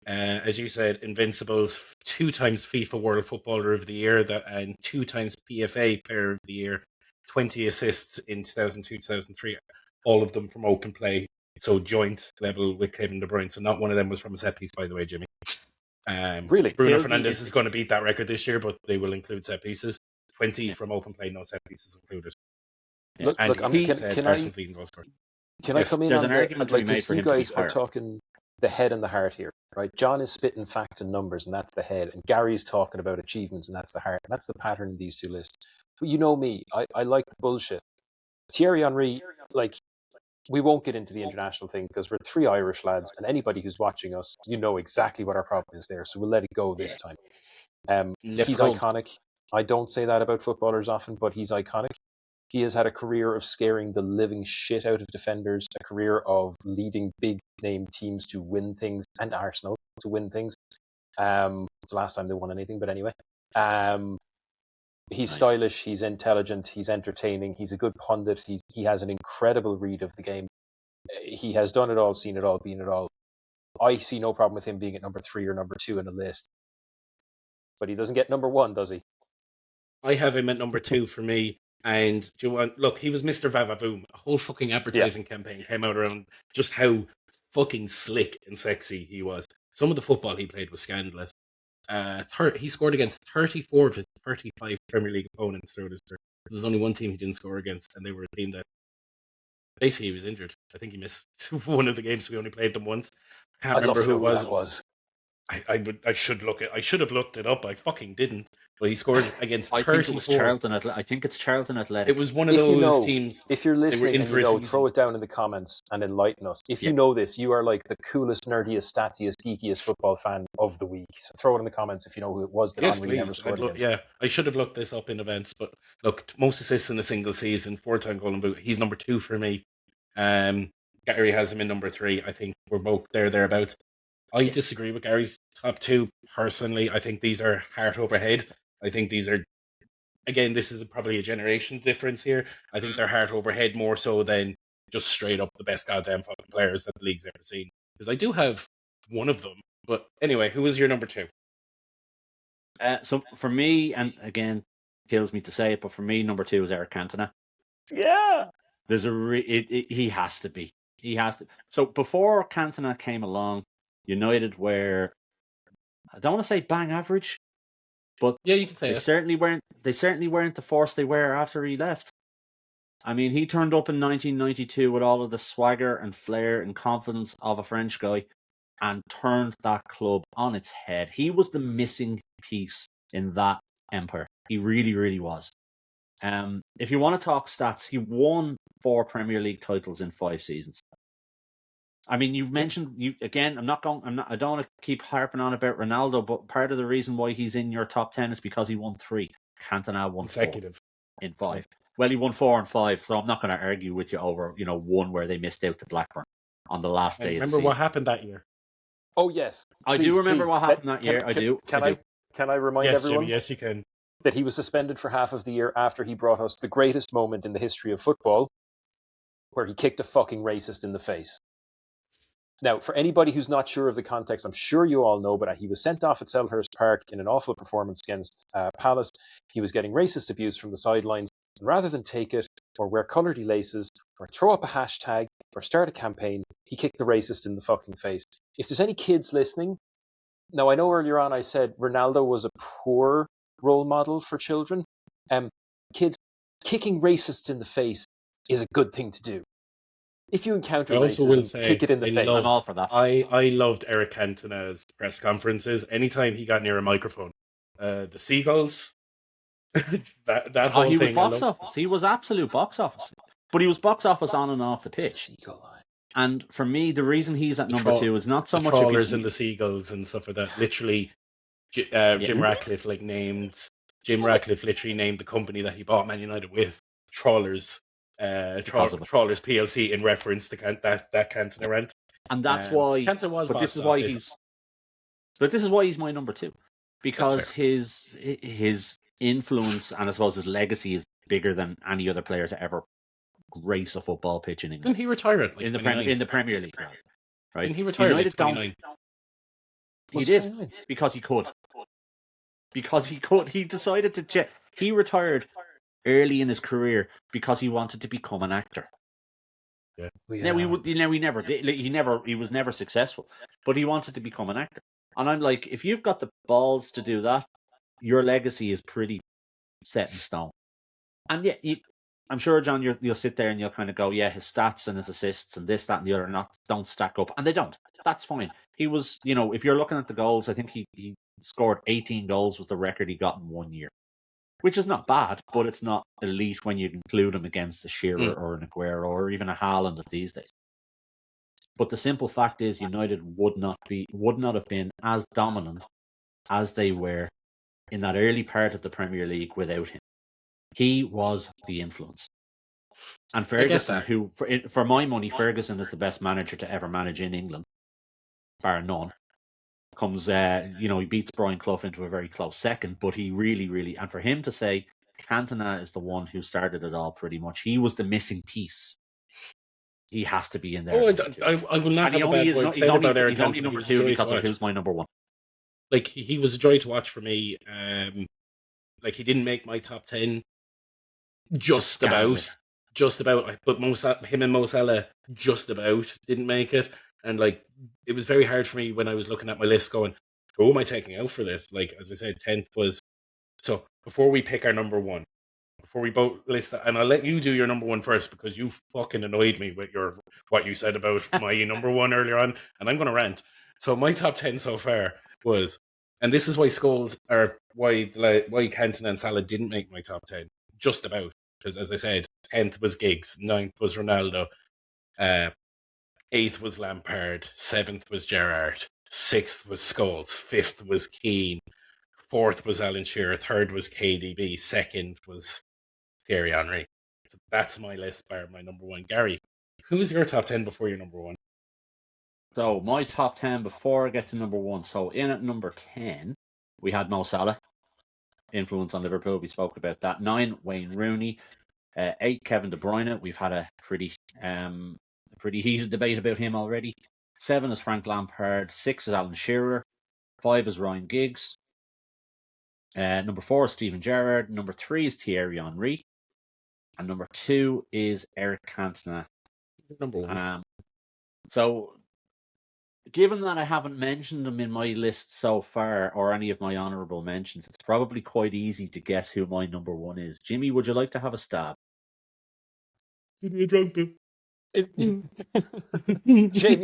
As you said, Invincibles, 2 times FIFA World Footballer of the Year, and 2 times PFA Player of the Year, 20 assists in 2002, 2003, all of them from open play, so joint level with Kevin De Bruyne. So not one of them was from a set piece, by the way, Jimmy. Really? Bruno Fernandes is going to beat that record this year, but they will include set pieces. 20 from open play, no set pieces included. Yeah. Look, can I come in there's on an argument to be made for you him to be guys are higher. talking the head and the heart here, right? John is spitting facts and numbers, and that's the head, and Gary's talking about achievements, and that's the heart. And that's the pattern in these two lists. But you know me, I like the bullshit. Thierry Henry, we won't get into the international thing because we're 3 Irish lads, and anybody who's watching us, you know exactly what our problem is there, so we'll let it go this time. He's iconic. I don't say that about footballers often, but he's iconic. He has had a career of scaring the living shit out of defenders, a career of leading big name teams to win things, and Arsenal to win things. It's the last time they won anything, but anyway. He's stylish, he's intelligent, he's entertaining, he's a good pundit, he has an incredible read of the game. He has done it all, seen it all, been it all. I see no problem with him being at number 3 or number 2 in the list. But he doesn't get number 1, does he? I have him at number 2 for me. And do you want, look, he was Mr. Vavavoom. A whole fucking advertising campaign came out around just how fucking slick and sexy he was. Some of the football he played was scandalous. He scored against 34 of his 35 Premier League opponents throughout his career. There's only one team he didn't score against, and they were a team that basically he was injured. I think he missed one of the games. We only played them once. Can't remember who it was. I should have looked it up. I fucking didn't. But he scored against 34. I think it was Charlton. I think it's Charlton Athletic. It was one of those teams. If you're listening and you know, throw it down in the comments and enlighten us. If you know this, you are like the coolest, nerdiest, statsiest, geekiest football fan of the week. So throw it in the comments if you know who it was that Henry never scored against. Yeah, I should have looked this up in events. But look, most assists in a single season, 4-time Golden Boot. He's number 2 for me. Gary has him in number 3. I think we're both thereabouts. I disagree with Gary's top 2 personally. I think these are heart over head. I think these are, again, this is probably a generation difference here. I think they're heart over head more so than just straight up the best goddamn fucking players that the league's ever seen. Because I do have one of them. But anyway, who was your number 2? So for me, and again, kills me to say it, but for me, number 2 is Eric Cantona. Yeah. There's he has to be. He has to. So before Cantona came along, United were, I don't want to say bang average, but yeah, you can say they certainly weren't. They certainly weren't the force they were after he left. I mean, he turned up in 1992 with all of the swagger and flair and confidence of a French guy, and turned that club on its head. He was the missing piece in that empire. He really, really was. If you want to talk stats, he won 4 Premier League titles in 5 seasons. I mean, you've mentioned again. I don't want to keep harping on about Ronaldo, but part of the reason why he's in your top 10 is because he won 3. Cantona won consecutive 4 in 5. Well, he won 4 and 5, so I'm not going to argue with you over one where they missed out to Blackburn on the last day. Remember what happened that year? Oh yes, I do remember what happened that year. I do. Can I remind everyone? Jimmy, yes, you can. That he was suspended for half of the year after he brought us the greatest moment in the history of football, where he kicked a fucking racist in the face. Now, for anybody who's not sure of the context, I'm sure you all know, but he was sent off at Selhurst Park in an awful performance against Palace. He was getting racist abuse from the sidelines. And rather than take it, or wear coloured laces, or throw up a hashtag, or start a campaign, he kicked the racist in the fucking face. If there's any kids listening, now I know earlier on I said Ronaldo was a poor role model for children. Kids, kicking racists in the face is a good thing to do. If you encounter racism, kick it in the face. I'm all for that. I loved Eric Cantona's press conferences. Anytime he got near a microphone, the Seagulls, that whole he thing. Was box office. He was absolute box office. But he was box office on and off the pitch. And for me, the reason he's at number 2 is not so much trawlers and the Seagulls and stuff like that. Literally, Jim Ratcliffe named Jim Ratcliffe literally named the company that he bought Man United with Trawlers, Trawlers PLC in reference to that Cantona rant. And that's why. Cantona was But boss this is why dog, he's. But this is why he's my number 2, because his influence and I suppose his legacy is bigger than any other player to ever grace a football pitch in England. Didn't he retire at in the Premier League? Right? Didn't he retire United at 29? He did because he could. Because he could. He decided to. He retired early in his career because he wanted to become an actor. Yeah. Now he never did. He was never successful, but he wanted to become an actor. And I'm like, if you've got the balls to do that, your legacy is pretty set in stone. And yeah, I'm sure, John, you'll sit there and you'll kind of go, yeah, his stats and his assists and this, that, and the other don't stack up, and they don't. That's fine. He was, if you're looking at the goals, I think he scored 18 goals was the record he got in 1 year, which is not bad, but it's not elite when you include him against a Shearer or an Aguero or even a Haaland of these days. But the simple fact is, United would not have been as dominant as they were in that early part of the Premier League without him. He was the influence. And Ferguson, who, for my money, Ferguson is the best manager to ever manage in England, bar none. Comes, he beats Brian Clough into a very close second, but he really, really, and for him to say Cantona is the one who started it all pretty much, he was the missing piece. He has to be in there. I will not have a bad word said about Eric Cantona. He's only number 2 because of who's my number 1. Like, he was a joy to watch for me. Like, he didn't make my top 10. Just about. But him and Mo Salah just about didn't make it. And, like, it was very hard for me when I was looking at my list going, who am I taking out for this? Like, as I said, 10th was... So, before we pick our number 1, before we both list that, and I'll let you do your number 1 first, because you fucking annoyed me with what you said about my number 1 earlier on, and I'm going to rant. So my top 10 so far was, and this is why why Cantona and Salah didn't make my top 10, just about, because as I said, 10th was Giggs, 9th was Ronaldo, 8th was Lampard, 7th was Gerrard, 6th was Scholes, 5th was Keane, 4th was Alan Shearer, 3rd was KDB, 2nd was Thierry Henry. So that's my list, bar my number 1. Gary, who's your top 10 before your number 1? So my top 10 before I get to number 1. So in at number 10, we had Mo Salah. Influence on Liverpool, we spoke about that. 9, Wayne Rooney. 8, Kevin De Bruyne. We've had a pretty heated debate about him already. 7 is Frank Lampard. 6 is Alan Shearer. 5 is Ryan Giggs. Number 4 is Steven Gerrard. Number 3 is Thierry Henry. And number 2 is Eric Cantona. Number 1. So, given that I haven't mentioned them in my list so far, or any of my honourable mentions, it's probably quite easy to guess who my number 1 is. Jimmy, would you like to have a stab? Give me a drunk bill. Jamie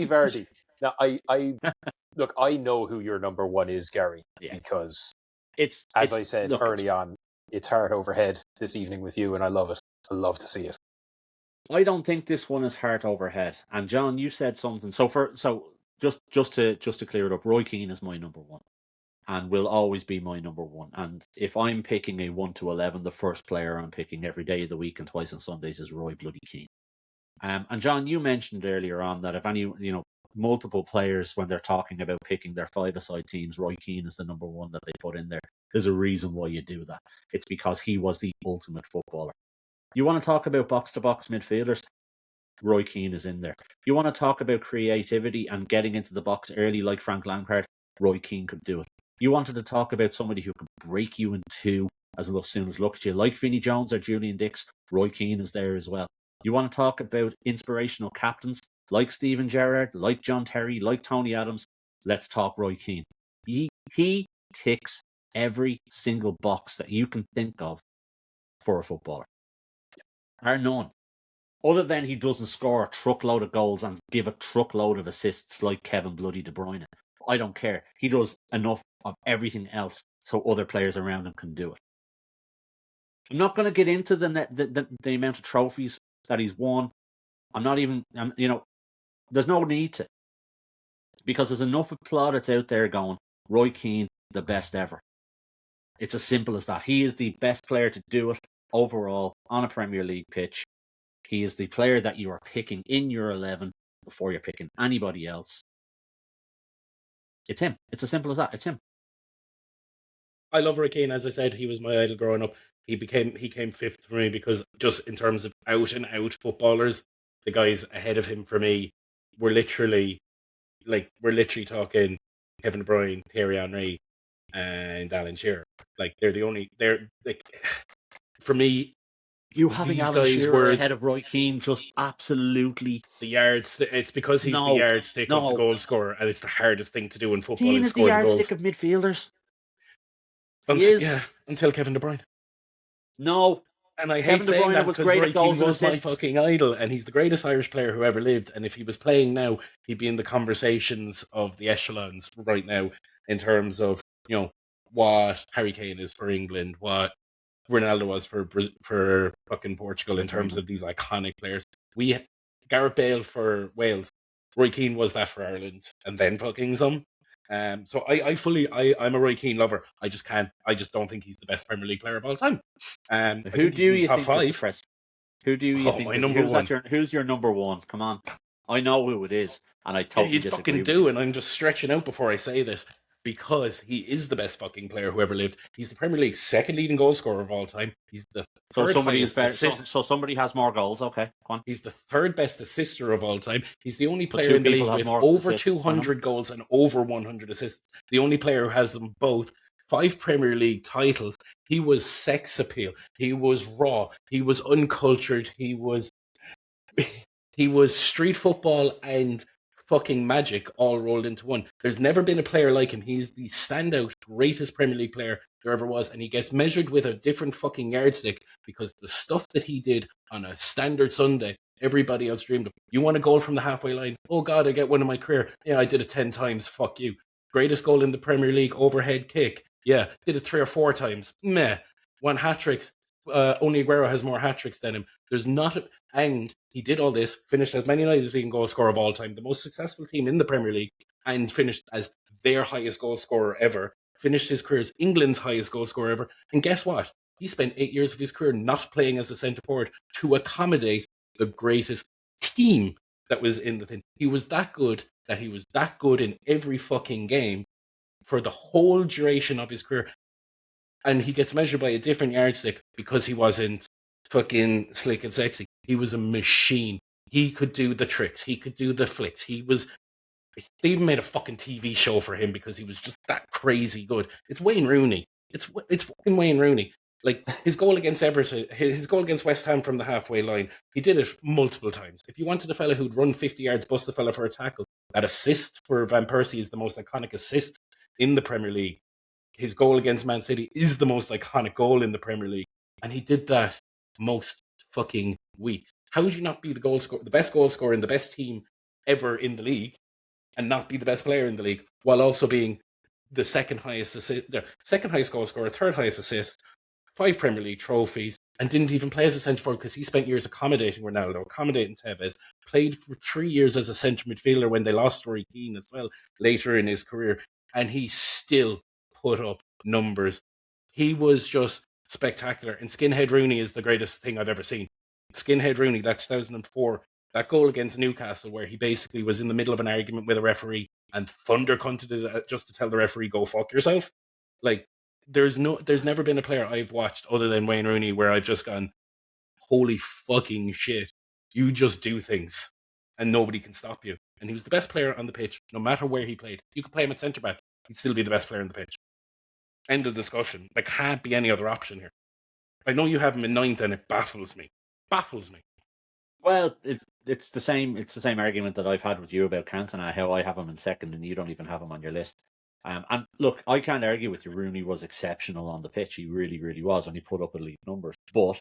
Vardy. Now, I know who your number 1 is, Gary, because as I said early on, it's heart overhead this evening with you, and I love it. I love to see it. I don't think this one is heart overhead. And John, you said something. So just to clear it up, Roy Keane is my number 1, and will always be my number 1. And if I'm picking a 1 to 11, the first player I'm picking every day of the week and twice on Sundays is Roy bloody Keane. And John, you mentioned earlier on that if any, multiple players, when they're talking about picking their 5-a-side teams, Roy Keane is the number 1 that they put in there. There's a reason why you do that. It's because he was the ultimate footballer. You want to talk about box-to-box midfielders? Roy Keane is in there. You want to talk about creativity and getting into the box early like Frank Lampard? Roy Keane could do it. You wanted to talk about somebody who could break you in two as soon as look at you, like Vinnie Jones or Julian Dix? Roy Keane is there as well. You want to talk about inspirational captains like Steven Gerrard, like John Terry, like Tony Adams? Let's talk Roy Keane. He ticks every single box that you can think of for a footballer. Are none. Other than he doesn't score a truckload of goals and give a truckload of assists like Kevin bloody De Bruyne. I don't care. He does enough of everything else so other players around him can do it. I'm not going to get into the amount of trophies that he's won. I'm not even, there's no need to. Because there's enough plaudits out there going, Roy Keane, the best ever. It's as simple as that. He is the best player to do it overall on a Premier League pitch. He is the player that you are picking in your 11 before you're picking anybody else. It's him. It's as simple as that. It's him. I love Roy Keane. As I said, he was my idol growing up. He came fifth for me because just in terms of out and out footballers, the guys ahead of him for me were literally talking Kevin De Bruyne, Thierry Henry, and Alan Shearer. Like they're like for me. You having these Alan guys Shearer were ahead of Roy Keane just absolutely the yards. It's because he's the yardstick of the goal scorer, and it's the hardest thing to do in football. Keane is is the score the goals. yardstick of midfielders. Until Kevin De Bruyne. No. And I Kevin hate De saying Bruyne that was because great Roy at goals Keane and was my assists. fucking idol, and he's the greatest Irish player who ever lived. And if he was playing now, he'd be in the conversations of the echelons right now in terms of what Harry Kane is for England, what Ronaldo was for fucking Portugal in terms of these iconic players. Gareth Bale for Wales, Roy Keane was that for Ireland, and then fucking some. So I'm a Roy Keane lover. I just don't think he's the best Premier League player of all time. Who do you top think five? is the press? Who do you think my is number one? Who's your number one? Come on, I know who it is, and I totally you disagree. Fucking do, and I'm just stretching out before I say this because he is the best fucking player who ever lived. He's the Premier League's second leading goal scorer of all time. He's the third highest assist. So somebody has more goals. Okay, go on. He's the third best assister of all time. He's the only player in the league with over 200 goals and over 100 assists. The only player who has them both. 5 Premier League titles. He was sex appeal. He was raw. He was uncultured. He was street football and fucking magic all rolled into one. There's never been a player like him. He's the standout greatest Premier League player there ever was, and he gets measured with a different fucking yardstick because the stuff that he did on a standard Sunday, everybody else dreamed of. You want a goal from the halfway line? Oh God, I get one in my career. Yeah, I did it 10 times. Fuck you. Greatest goal in the Premier League, overhead kick. Yeah, did it 3 or 4 times. Meh. Won hat-tricks. Only Aguero has more hat-tricks than him. And he did all this, finished as many United leading goal scorer of all time, the most successful team in the Premier League, and finished as their highest goal scorer ever. Finished his career as England's highest goal scorer ever. And guess what? He spent 8 years of his career not playing as a centre forward to accommodate the greatest team that was in the thing. He was that good that he was that good in every fucking game for the whole duration of his career. And he gets measured by a different yardstick because he wasn't fucking slick and sexy. He was a machine. He could do the tricks. He could do the flicks. They even made a fucking TV show for him because he was just that crazy good. It's Wayne Rooney. It's fucking Wayne Rooney. Like his goal against Everton, his goal against West Ham from the halfway line, he did it multiple times. If you wanted a fella who'd run 50 yards, bust a fella for a tackle, that assist for Van Persie is the most iconic assist in the Premier League. His goal against Man City is the most iconic goal in the Premier League. And he did that most fucking weeks. How would you not be the best goal scorer in the best team ever in the league and not be the best player in the league while also being the second highest goal scorer, third highest assist, 5 Premier League trophies, and didn't even play as a centre forward because he spent years accommodating Ronaldo, accommodating Tevez, played for 3 years as a centre midfielder when they lost Roy Keane as well later in his career, and he still put up numbers. He was just spectacular. And Skinhead Rooney is the greatest thing I've ever seen. Skinhead Rooney, that 2004, that goal against Newcastle where he basically was in the middle of an argument with a referee and thunder cunted it just to tell the referee, go fuck yourself. Like, there's never been a player I've watched other than Wayne Rooney where I've just gone, holy fucking shit, you just do things and nobody can stop you. And he was the best player on the pitch, no matter where he played. You could play him at centre-back, he'd still be the best player on the pitch. End of discussion. There can't be any other option here. I know you have him in 9th and it baffles me. Well, it's the same argument that I've had with you about Cantona, how I have him in 2nd and you don't even have him on your list. And look, I can't argue with you. Rooney was exceptional on the pitch. He really, really was, and he put up elite numbers. But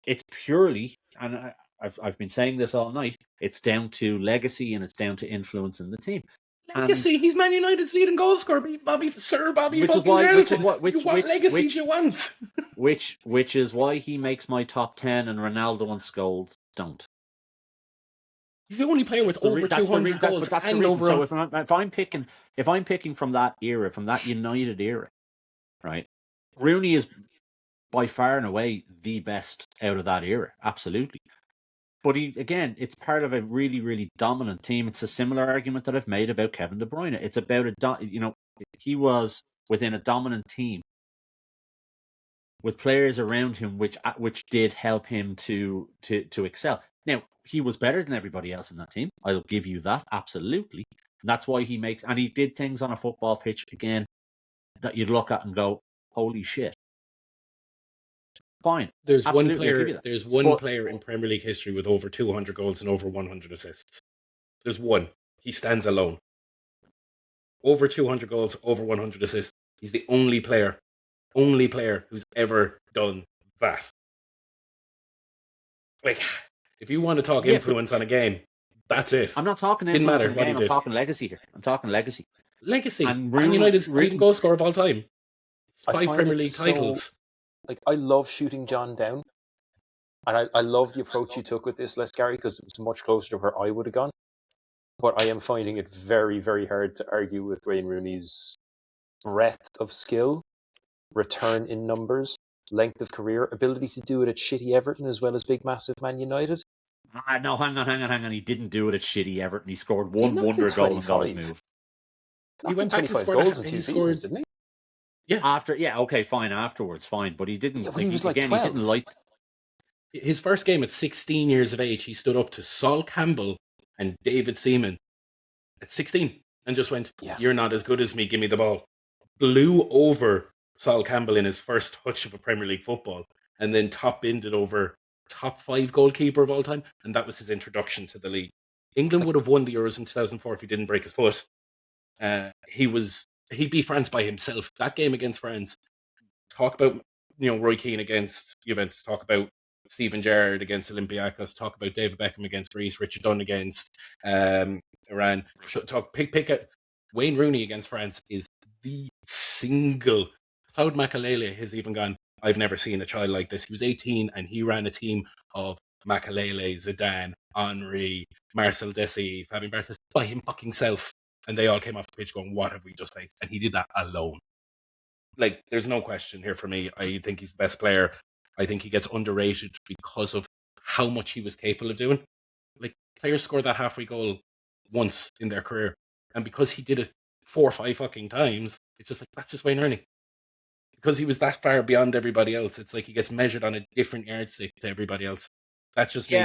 it's purely, and I've been saying this all night, it's down to legacy and it's down to influence in the team. Legacy? He's Man United's leading goal scorer, Bobby fucking Charlton. What legacy do you want? Which is why he makes my top 10 and Ronaldo and Scholes don't. He's the only player with over 200 goals and over. So if I'm picking from that era, from that United era, right? Rooney is by far and away the best out of that era, absolutely. But again, it's part of a really, really dominant team. It's a similar argument that I've made about Kevin De Bruyne. It's about he was within a dominant team with players around him, which did help him to excel. Now, he was better than everybody else in that team. I'll give you that, absolutely. And that's why he did things on a football pitch again that you'd look at and go, holy shit. Fine. There's absolutely, one player in Premier League history with over 200 goals and over 100 assists. There's one. He stands alone. Over 200 goals, over 100 assists. He's the only player who's ever done that. Like, if you want to talk influence on a game, that's it. I'm not talking influence on a game. I'm talking legacy here. I'm talking legacy. Legacy. And United's leading goal scorer of all time. 5 Premier League titles. Like, I love shooting John down. And I love the approach you took with this, Les Gary, because it was much closer to where I would have gone. But I am finding it very, very hard to argue with Wayne Rooney's breadth of skill, return in numbers, length of career, ability to do it at shitty Everton as well as big, massive Man United. No, hang on. He didn't do it at shitty Everton. He scored one wonder goal and got his move. He went 25 goals in 2 seasons, didn't he? Yeah. Afterwards, fine. But he didn't. He was like 12. He didn't like. His first game at 16 years of age, he stood up to Sol Campbell and David Seaman at 16 and just went, "You're not as good as me, give me the ball." Blew over Sol Campbell in his first touch of a Premier League football, and then top-binded over top 5 goalkeeper of all time, and that was his introduction to the league. England would have won the Euros in 2004 if he didn't break his foot. He beat France by himself. That game against France, talk about Roy Keane against Juventus, talk about Steven Gerrard against Olympiacos, talk about David Beckham against Greece, Richard Dunn against Iran. Pick a Wayne Rooney against France is the single. Claude Makelele has even gone, I've never seen a child like this. He was 18 and he ran a team of Makelele, Zidane, Henry, Marcel Desailly, Fabien Barthez by him fucking self. And they all came off the pitch going, what have we just faced? And he did that alone. Like, there's no question here for me. I think he's the best player. I think he gets underrated because of how much he was capable of doing. Like, players score that halfway goal once in their career. And because he did it 4 or 5 fucking times, it's just like, that's just Wayne Rooney. Because he was that far beyond everybody else, it's like he gets measured on a different yardstick to everybody else. That's just me.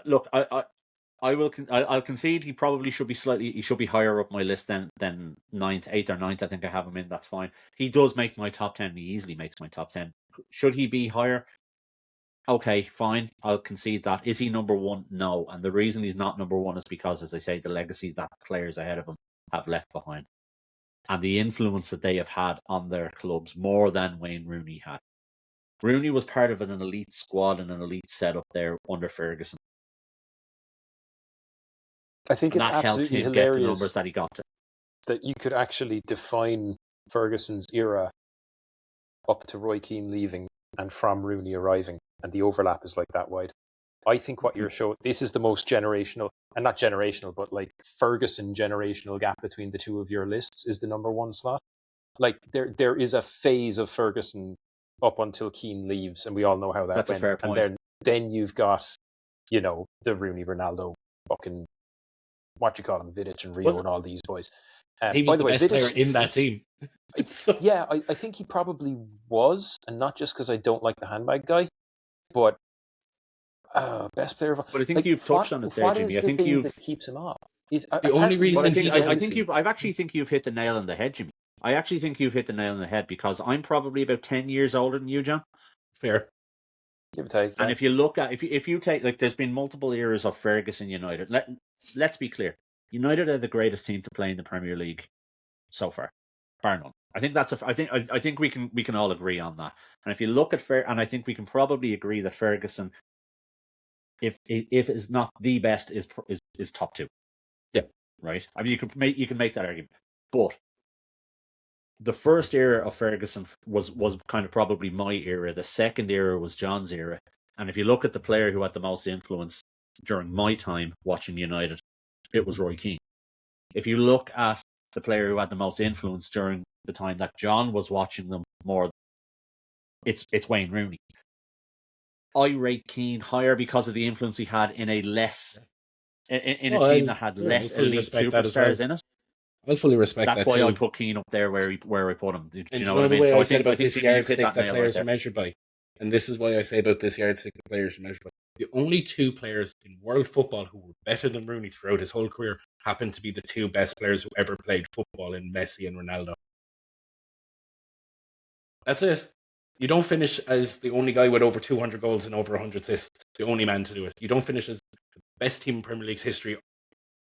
Look, I'll concede he probably should be higher up my list than 9th, 8th or 9th. I think I have him in. That's fine. He does make my top 10. He easily makes my top 10. Should he be higher? Okay, fine. I'll concede that. Is he number 1? No. And the reason he's not number 1 is because, as I say, the legacy that players ahead of him have left behind. And the influence that they have had on their clubs more than Wayne Rooney had. Rooney was part of an elite squad and an elite setup there under Ferguson. I think it's absolutely hilarious get the numbers that he got to. That you could actually define Ferguson's era up to Roy Keane leaving and from Rooney arriving, and the overlap is like that wide. I think what you're showing, this is the most generational, and not generational, but like Ferguson generational gap between the two of your lists is the number 1 slot. Like there is a phase of Ferguson up until Keane leaves, and we all know how that went. That's a fair point. And then you've got, the Rooney, Ronaldo, fucking, Vidic and Rio and all these boys. He was the best player in that team. Yeah, I think he probably was, and not just because I don't like the handbag guy, but best player of. But I think you've touched on it there, Jimmy. I think that keeps him off. The only reason I actually think you've hit the nail on the head, Jimmy. I actually think you've hit the nail on the head because I'm probably about 10 years older than you, John. Fair. Give or take. And if you look at if you take, like, there's been multiple eras of Ferguson United. Let's be clear. United are the greatest team to play in the Premier League so far, bar none. I think I think we can all agree on that. And if you look at and I think we can probably agree that Ferguson, if is not the best, is top 2. Yeah. Right. I mean, you can make that argument, but the first era of Ferguson was kind of probably my era. The second era was John's era. And if you look at the player who had the most influence during my time watching United, it was Roy Keane. If you look at the player who had the most influence during the time that John was watching them more, it's Wayne Rooney. I rate Keane higher because of the influence he had in a team that had less fully elite respect that as well. superstars in it. I fully respect That's that why too. I put Keane up there where I put him. Do you know what I the mean? way So I said about this Jimmy, yardstick that players right are measured by, and this is why I say about this yardstick that players are measured by. The only two players in world football who were better than Rooney throughout his whole career happen to be the two best players who ever played football in Messi and Ronaldo. That's it. You don't finish as the only guy with over 200 goals and over 100 assists, the only man to do it. You don't finish as the best team in Premier League's history,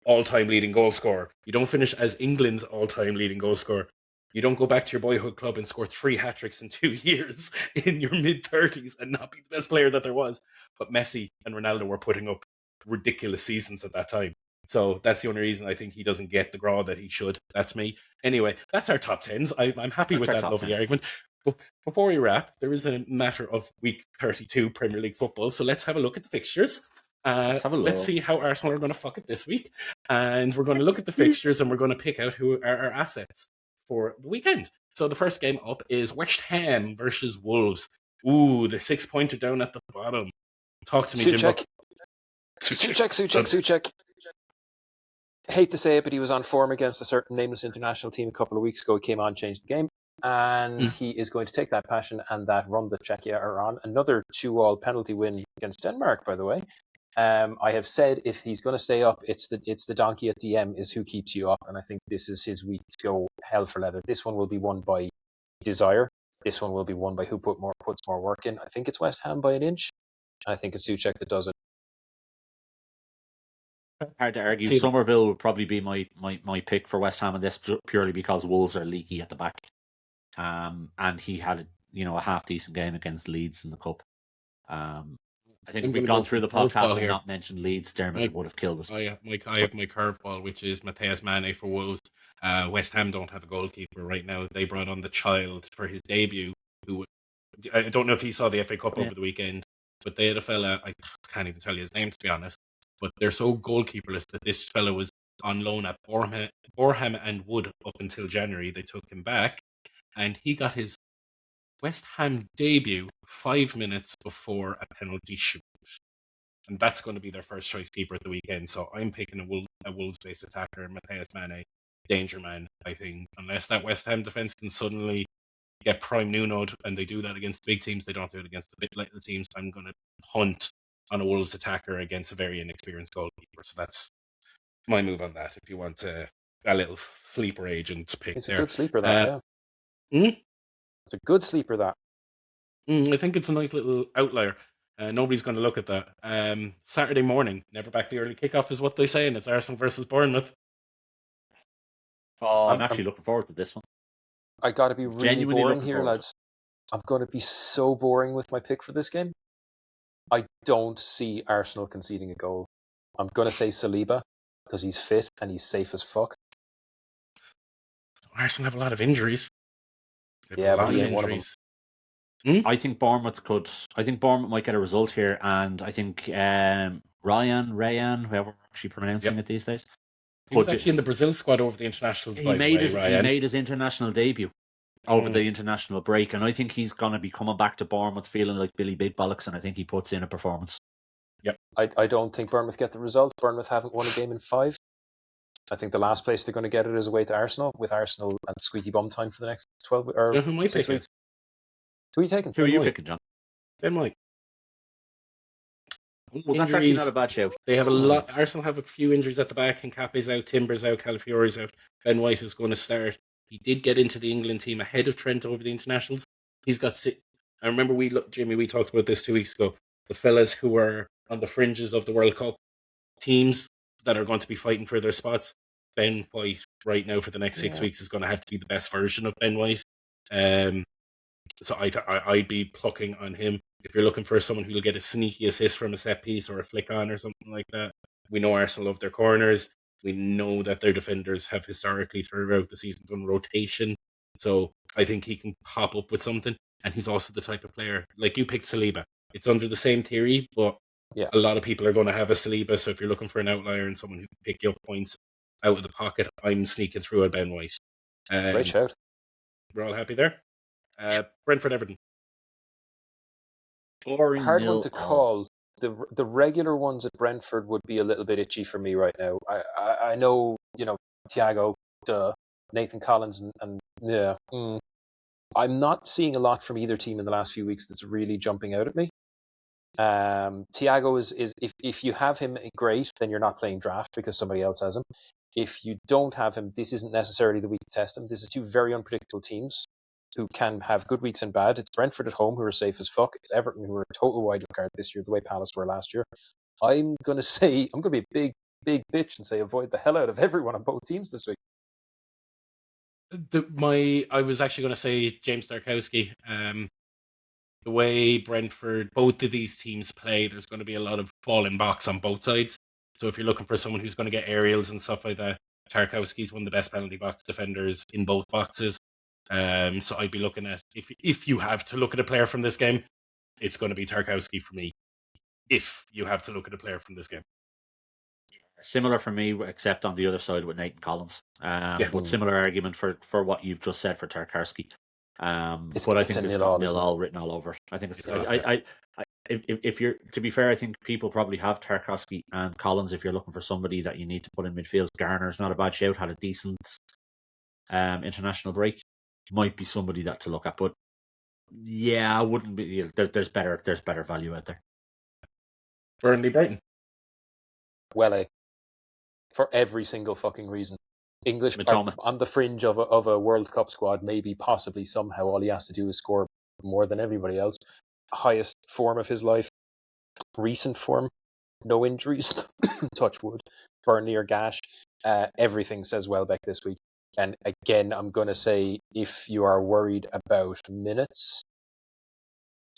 all-time leading goal scorer. You don't finish as England's all-time leading goal scorer. You don't go back to your boyhood club and score 3 hat-tricks in 2 years in your mid-30s and not be the best player that there was. But Messi and Ronaldo were putting up ridiculous seasons at that time. So that's the only reason I think he doesn't get the graw that he should. That's me. Anyway, that's our top 10s. I'm happy with that lovely 10. Argument. But before we wrap, there is a matter of week 32 Premier League football. So let's have a look at the fixtures. Let's see how Arsenal are going to fuck it this week. And we're going to look at the fixtures and we're going to pick out who are our assets for the weekend. So the first game up is West Ham versus Wolves. Ooh, the 6-pointer down at the bottom. Talk to me, Jimbo. Souček. Hate to say it, but he was on form against a certain nameless international team a couple of weeks ago. He came on, changed the game. And he is going to take that passion and that run that Czechia are on. Another 2-2 penalty win against Denmark, by the way. I have said if he's going to stay up, it's the donkey at DM is who keeps you up. And I think this is his week to go hell for leather. This one will be won by desire. This one will be won by who puts more work in. I think it's West Ham by an inch. I think it's Souček that does it. Hard to argue. Somerville would probably be my pick for West Ham in this, purely because Wolves are leaky at the back. And he had a half decent game against Leeds in the cup. I think if we'd gone through the podcast and not mentioned Leeds, Dermot would have killed us. I have my curveball, which is Matthias Mane for Wolves. West Ham don't have a goalkeeper right now. They brought on the child for his debut. Who I don't know if he saw the FA Cup over the weekend, but they had a fella. I can't even tell you his name, to be honest. But they're so goalkeeperless that this fella was on loan at Boreham and Wood up until January. They took him back, and he got his West Ham debut 5 minutes before a penalty shoot. And that's going to be their first choice keeper at the weekend. So I'm picking a Wolves-based attacker, Matthias Mane, danger man, I think. Unless that West Ham defence can suddenly get prime Nuno'd, and they do that against big teams, they don't do it against the bit little teams, I'm going to punt on a Wolves attacker against a very inexperienced goalkeeper. So that's my move on that, if you want a little sleeper agent pick. It's there. A good sleeper, that, yeah. It's a good sleeper, that. I think it's a nice little outlier. Nobody's going to look at that. Saturday morning, never back the early kickoff is what they say, and it's Arsenal versus Bournemouth. Oh, I'm actually looking forward to this one. I got to be really boring here, lads. I'm going to be so boring with my pick for this game. I don't see Arsenal conceding a goal. I'm going to say Saliba because he's fit and he's safe as fuck. Arsenal have a lot of injuries. Yeah, but he ain't one of them. I think Bournemouth might get a result here, and I think Rayan, whoever we're actually pronouncing it these days. He was actually in the Brazil squad over the internationals. He made his international debut over the international break, and I think he's going to be coming back to Bournemouth feeling like Billy Big Bollocks, and I think he puts in a performance. Yep. I don't think Bournemouth get the result. Bournemouth haven't won a game in 5. I think the last place they're going to get it is away to Arsenal, with Arsenal and squeaky bum time for the next 12 or 6 weeks. Who are you taking? Who are you picking, John? Ben White. Well, that's actually not a bad shout. They have a lot. Arsenal have a few injuries at the back. Nkapé's out, Timber's out, Calafiori's out. Ben White is going to start. He did get into the England team ahead of Trent over the internationals. He's got. I remember Jimmy, we talked about this 2 weeks ago. The fellas who are on the fringes of the World Cup teams that are going to be fighting for their spots. Ben White right now for the next 6 weeks is going to have to be the best version of Ben White. So I'd be plucking on him. If you're looking for someone who'll get a sneaky assist from a set piece or a flick on or something like that, we know Arsenal love their corners. We know that their defenders have historically throughout the season done rotation. So I think he can pop up with something. And he's also the type of player, like you picked Saliba. It's under the same theory, but a lot of people are going to have a Saliba. So if you're looking for an outlier and someone who can pick you up points out of the pocket, I'm sneaking through a Ben White. Great shout. We're all happy there. Brentford Everton. Boring Hard one 0-0. to call. The regular ones at Brentford would be a little bit itchy for me right now. I know, Thiago, Nathan Collins, and yeah. I'm not seeing a lot from either team in the last few weeks that's really jumping out at me. Thiago is if you have him, great, then you're not playing draft because somebody else has him. If you don't have him, this isn't necessarily the week to test him. This is two very unpredictable teams who can have good weeks and bad. It's Brentford at home, who are safe as fuck. It's Everton, who are a total wild card this year, the way Palace were last year. I'm going to be a big, big bitch and say avoid the hell out of everyone on both teams this week. I was actually going to say James Tarkowski. The way Brentford, both of these teams play, there's going to be a lot of falling box on both sides. So if you're looking for someone who's going to get aerials and stuff like that, Tarkowski's one of the best penalty box defenders in both boxes. So I'd be looking at, if you have to look at a player from this game, it's going to be Tarkowski for me. If you have to look at a player from this game. Similar for me, except on the other side with Nathan Collins. But similar argument for what you've just said for Tarkowski. But I think it's got nil-all written all over. I think it's. If you're, to be fair, I think people probably have Tarkowski and Collins. If you're looking for somebody that you need to put in midfield, Garner's not a bad shout. Had a decent international break. Might be somebody that to look at, but yeah, I wouldn't be. There's better value out there. Burnley Brighton. Well, for every single fucking reason. English Matoma. On the fringe of a World Cup squad, maybe, possibly, somehow. All he has to do is score more than everybody else. Highest form of his life. Recent form. No injuries. Touch wood. Burnley or Gash. Everything says Welbeck this week. And again, I'm going to say, if you are worried about minutes,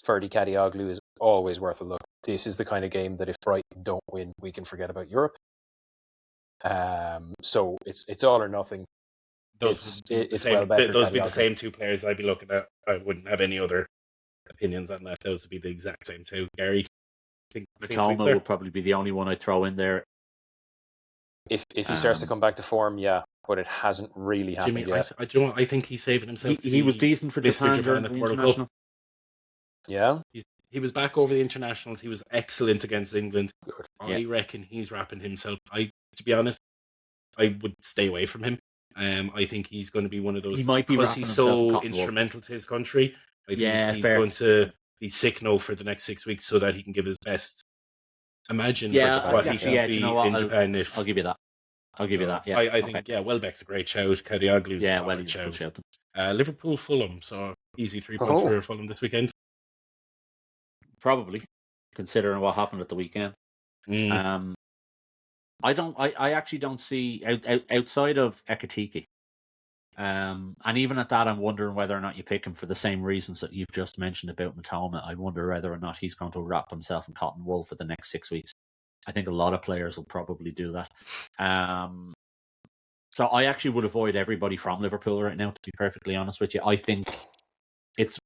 Ferdy Kadioglu is always worth a look. This is the kind of game that if Brighton don't win, we can forget about Europe. So it's all or nothing. Those would be the same two players I'd be looking at. I wouldn't have any other opinions on that. Those would be the exact same two. Gary, Matoma would probably be the only one I'd throw in there. If he starts to come back to form, yeah, but it hasn't really happened yet. I think he's saving himself. He was decent for Japan during the World Cup. Yeah, he was back over the internationals. He was excellent against England. I reckon he's wrapping himself. To be honest, I would stay away from him. I think he's going to be one of those. He might be because he's so instrumental to his country. I think he's going to be sick now for the next 6 weeks so that he can give his best. Imagine what he should be in Japan. I'll give you that. Yeah, I think Welbeck's a great shout. Kadioglu's a solid shout. Liverpool Fulham, so easy 3 points for Fulham this weekend. Probably, considering what happened at the weekend. I actually don't see outside of Ekitike. And even at that, I'm wondering whether or not you pick him for the same reasons that you've just mentioned about Matoma. I wonder whether or not he's going to wrap himself in cotton wool for the next 6 weeks. I think a lot of players will probably do that. So I actually would avoid everybody from Liverpool right now, to be perfectly honest with you. I think it's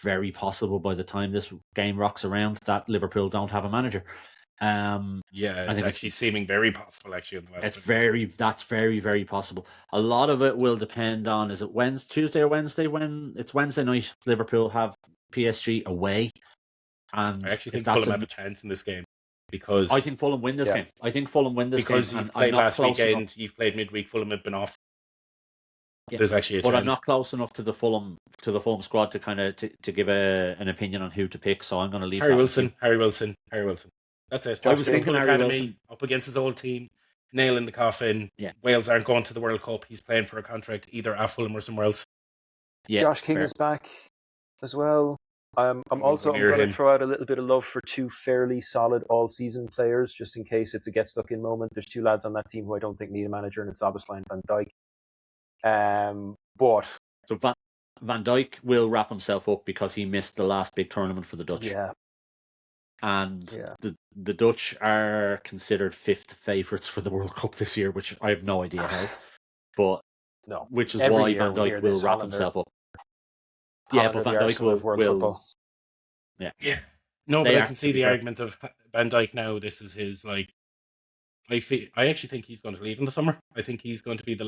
very possible by the time this game rocks around that Liverpool don't have a manager. It's actually seeming very possible. Actually, that's very, very possible. A lot of it will depend on, is it Tuesday or Wednesday? When it's Wednesday night, Liverpool have PSG away, and I actually think Fulham have a chance in this game because I think Fulham win this game. I think Fulham win this because game. You've played last weekend, you've played midweek. Fulham have been off. Yeah. There's actually a chance. But I'm not close enough to the Fulham squad to kind of to give an opinion on who to pick. So I'm going to leave Harry Wilson. That's it. I was thinking Harry Wilson up against his old team, nail in the coffin. Yeah. Wales aren't going to the World Cup. He's playing for a contract either at Fulham or somewhere else. Yeah, Josh King is back as well. I'm going to throw out a little bit of love for two fairly solid all-season players, just in case it's a get-stuck-in moment. There's two lads on that team who I don't think need a manager, and it's Szoboszlai and Van Dijk. So Van Dijk will wrap himself up because he missed the last big tournament for the Dutch. Yeah. And the Dutch are considered fifth favourites for the World Cup this year, which I have no idea how. But which is why Van Dijk will wrap himself up. Yeah, but Van Dijk will. Yeah. No, but I can see the argument of Van Dijk now. This is his I actually think he's going to leave in the summer. I think he's going to be the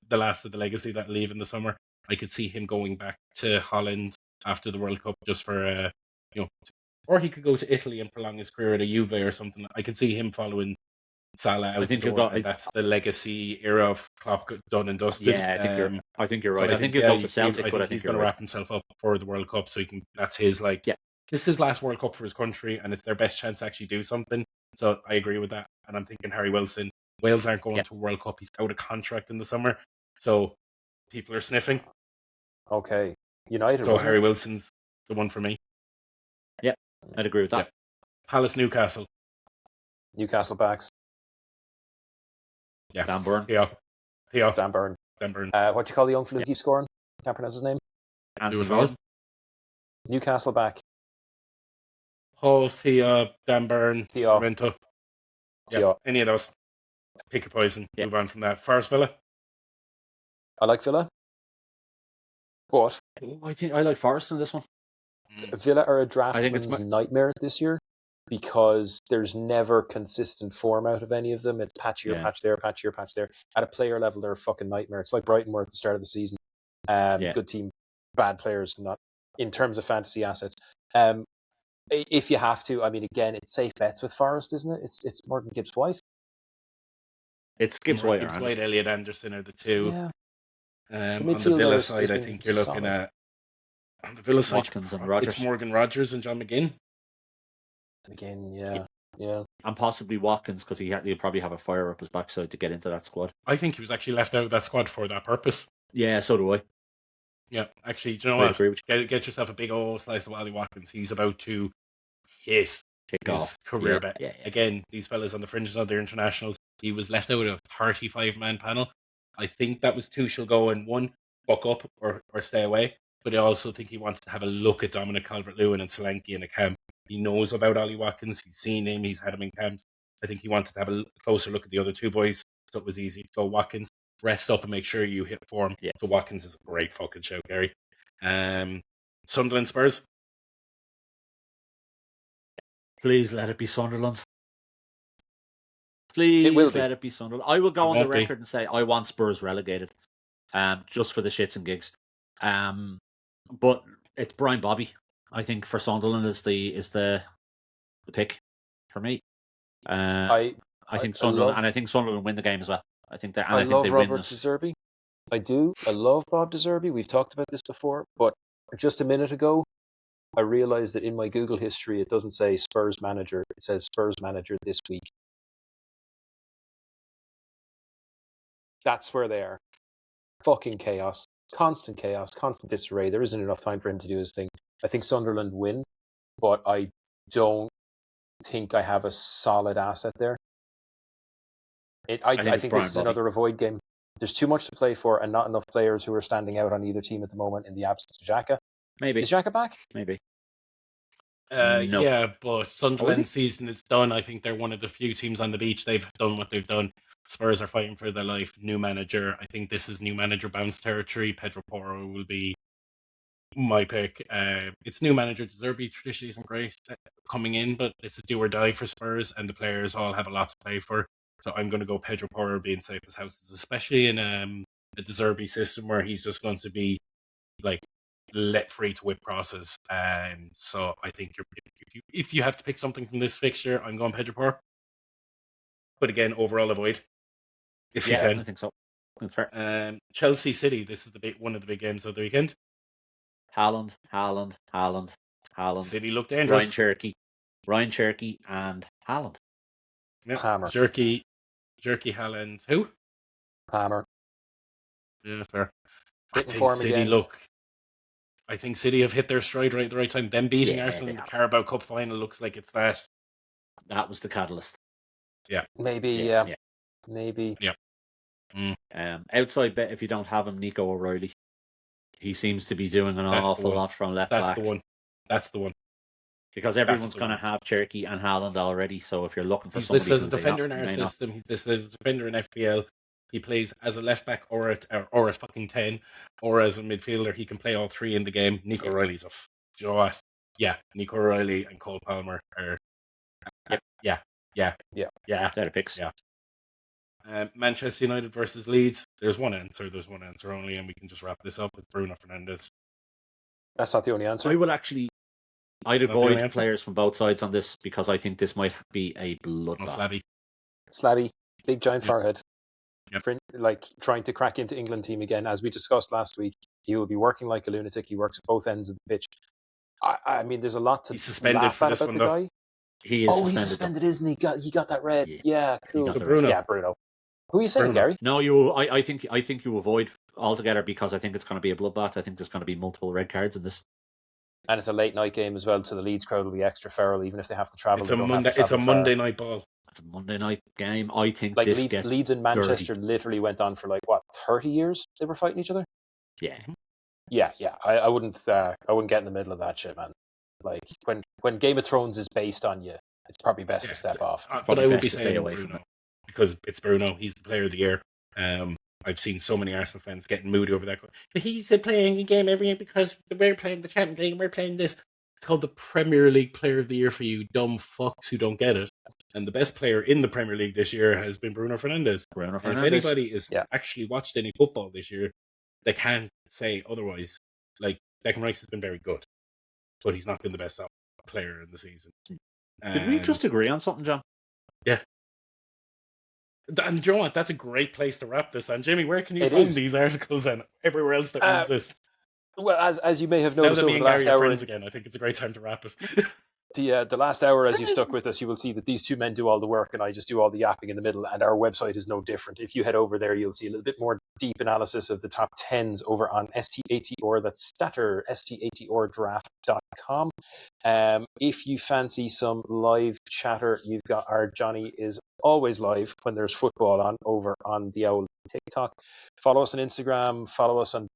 last of the legacy that leave in the summer. I could see him going back to Holland after the World Cup just for, or he could go to Italy and prolong his career at a Juve or something. I could see him following Salah out the door, and that's the legacy era of Klopp done and dusted. Yeah, I think you're right. So I think he'll go to Celtic, but I think he's going to wrap himself up for the World Cup, so he can. That's his this is his last World Cup for his country, and it's their best chance to actually do something. So I agree with that, and I'm thinking Harry Wilson. Wales aren't going to World Cup. He's out of contract in the summer, so people are sniffing. Okay, United. So Harry Wilson's the one for me. Yeah, I'd agree with that. Palace, Newcastle. Newcastle backs. Yeah. Dan Burn. Theo. Dan Burn. What do you call the young fellow who keeps scoring? Can't pronounce his name. Newcastle back. Hall, Theo, Dan Burn, Theo. Mento. Yeah, any of those. Pick your poison. Move on from that. Forest Villa. I like Villa. But I think I like Forest in this one. Villa are a draftsman's nightmare this year because there's never consistent form out of any of them. It's patch here, patch there, patch here, patch there. At a player level, they're a fucking nightmare. It's like Brighton were at the start of the season. Good team, bad players, not in terms of fantasy assets. If you have to, I mean, again, it's safe bets with Forest, isn't it? It's Morgan Gibbs-White. It's Gibbs-White. Gibbs-White, Elliot Anderson are the two. Yeah. On the Villa side, I think you're looking at on the Villa side, Watkins and Rodgers. It's Morgan Rodgers and John McGinn. Yeah. And possibly Watkins because he'll probably have a fire up his backside to get into that squad. I think he was actually left out of that squad for that purpose. Yeah, so do I. Yeah, actually, do you know what? Get yourself a big old slice of Ollie Watkins. He's about to hit his career bet. Yeah. Again, these fellas on the fringes of their internationals, he was left out of a 35-man panel. I think that was Tuchel going, one, buck up or stay away. But I also think he wants to have a look at Dominic Calvert-Lewin and Solanke in a camp. He knows about Ollie Watkins. He's seen him. He's had him in camps. I think he wanted to have a closer look at the other two boys. So it was easy. So Watkins, rest up and make sure you hit form. Yeah. So Watkins is a great fucking shout, Gary. Sunderland Spurs. Please let it be Sunderland. Please let it be Sunderland. I will go on the record and say I want Spurs relegated. Just for the shits and gigs. But it's Brian Bobby. I think for Sunderland is the pick for me. I think Sunderland, and I think Sunderland win the game as well. I think that. I love Robert De Zerbi. I do. I love Bob De Zerbi. We've talked about this before, but just a minute ago, I realised that in my Google history, it doesn't say Spurs manager. It says Spurs manager this week. That's where they are. Fucking chaos. Constant chaos. Constant disarray. There isn't enough time for him to do his thing. I think Sunderland win, but I don't think I have a solid asset there. I think this is another avoid game. There's too much to play for and not enough players who are standing out on either team at the moment in the absence of Xhaka. Maybe. Is Xhaka back? Maybe. No. Yeah, but Sunderland's season is done. I think they're one of the few teams on the beach. They've done what they've done. Spurs are fighting for their life. New manager. I think this is new manager bounce territory. Pedro Porro will be my pick. It's new manager. De Zerbi traditionally isn't great coming in, but this is do or die for Spurs, and the players all have a lot to play for. So I'm going to go Pedro Porro being safe as houses, especially in a De Zerbi system where he's just going to be like let free to whip crosses. So I think if you have to pick something from this fixture, I'm going Pedro Porro. But again, overall avoid if you can. I think so. That's fair. Chelsea City. This is one of the big games of the weekend. Haaland. City look dangerous. Ryan Cherky and Haaland. Yep. Hammer. Jerky Haaland. Who? Hammer. Yeah, fair. I think City again. I think City have hit their stride right at the right time. Them beating Arsenal in the Carabao Cup final looks like it's that. That was the catalyst. Yeah. Maybe. Maybe. Yeah. Outside bet if you don't have him, Nico O'Reilly. He seems to be doing an awful lot from left back. That's the one. Because everyone's going to have Cherky and Haaland already, so if you're looking for he's somebody... He's listed as a defender in our system. He's listed as a defender in FPL. He plays as a left back or a fucking 10, or as a midfielder. He can play all three in the game. Nico O'Reilly's you know what? Yeah, Nico O'Reilly and Cole Palmer are... Yeah. They're the picks. Yeah. Manchester United versus Leeds. There's one answer only, and we can just wrap this up with Bruno Fernandes. That's not the only answer. I'd Not the only avoid answer? players from both sides on this because I think this might be a No, bloodbath. Slavy, big giant Yep. forehead. Yep. Like trying to crack into England team again, as we discussed last week. He will be working like a lunatic. He works at both ends of the pitch. I mean, there's a lot to He's suspended laugh for at this about one, the though. guy. He is Oh, suspended. he's suspended, isn't he? He got that red. Yeah, cool. got So the Bruno. Yeah, Bruno. Who are you saying, Bruno. Gary? No, I think you avoid altogether because I think it's going to be a bloodbath. I think there's going to be multiple red cards in this. And it's a late night game as well, so the Leeds crowd will be extra feral, even if they have to travel. It's they a don't Monday. Have to It's a travel far. Monday night ball. It's a Monday night game. I think Like this gets Leeds and Manchester dirty. literally went on for 30 years. They were fighting each other. Yeah. Yeah. I wouldn't get in the middle of that shit, man. Like when Game of Thrones is based on you, it's probably best to step off. But I would best be to stay saying away from Bruno it. because it's Bruno. He's the player of the year. I've seen so many Arsenal fans getting moody over that. But he's playing a game every year because we're playing the Champions League and we're playing this. It's called the Premier League Player of the Year for you dumb fucks who don't get it. And the best player in the Premier League this year has been Bruno Fernandes. And if anybody is actually watched any football this year, they can't say otherwise. Like, Declan Rice has been very good, but he's not been the best player in the season. Did we just agree on something, John? Yeah. And do you know what? That's a great place to wrap this. And Jimmy, where can you It find is. these articles and everywhere else that exists? Well, as you may have Now noticed that me over and the last Gary are hour, friends again, I think it's a great time to wrap it. the last hour, as you've stuck with us, you will see that these two men do all the work and I just do all the yapping in the middle, and our website is no different. If you head over there, you'll see a little bit more deep analysis of the top 10s over on STATR, that's Statter, STATRdraft.com. If you fancy some live chatter, you've got our Johnny is always live when there's football on over on the old TikTok. Follow us on Instagram, follow us on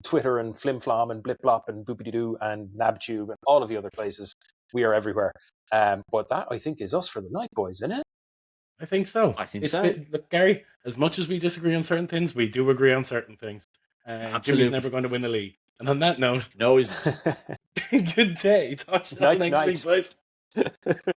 Twitter and Flimflam and Blip Blop and Boopity Doo and Nabtube and all of the other places. We are everywhere. But that, I think, is us for the night, boys, isn't it? I think so. Look, Gary, as much as we disagree on certain things, we do agree on certain things. Jimmy's never going to win a league. And on that note, no, he's good day. Talk to you next week, boys.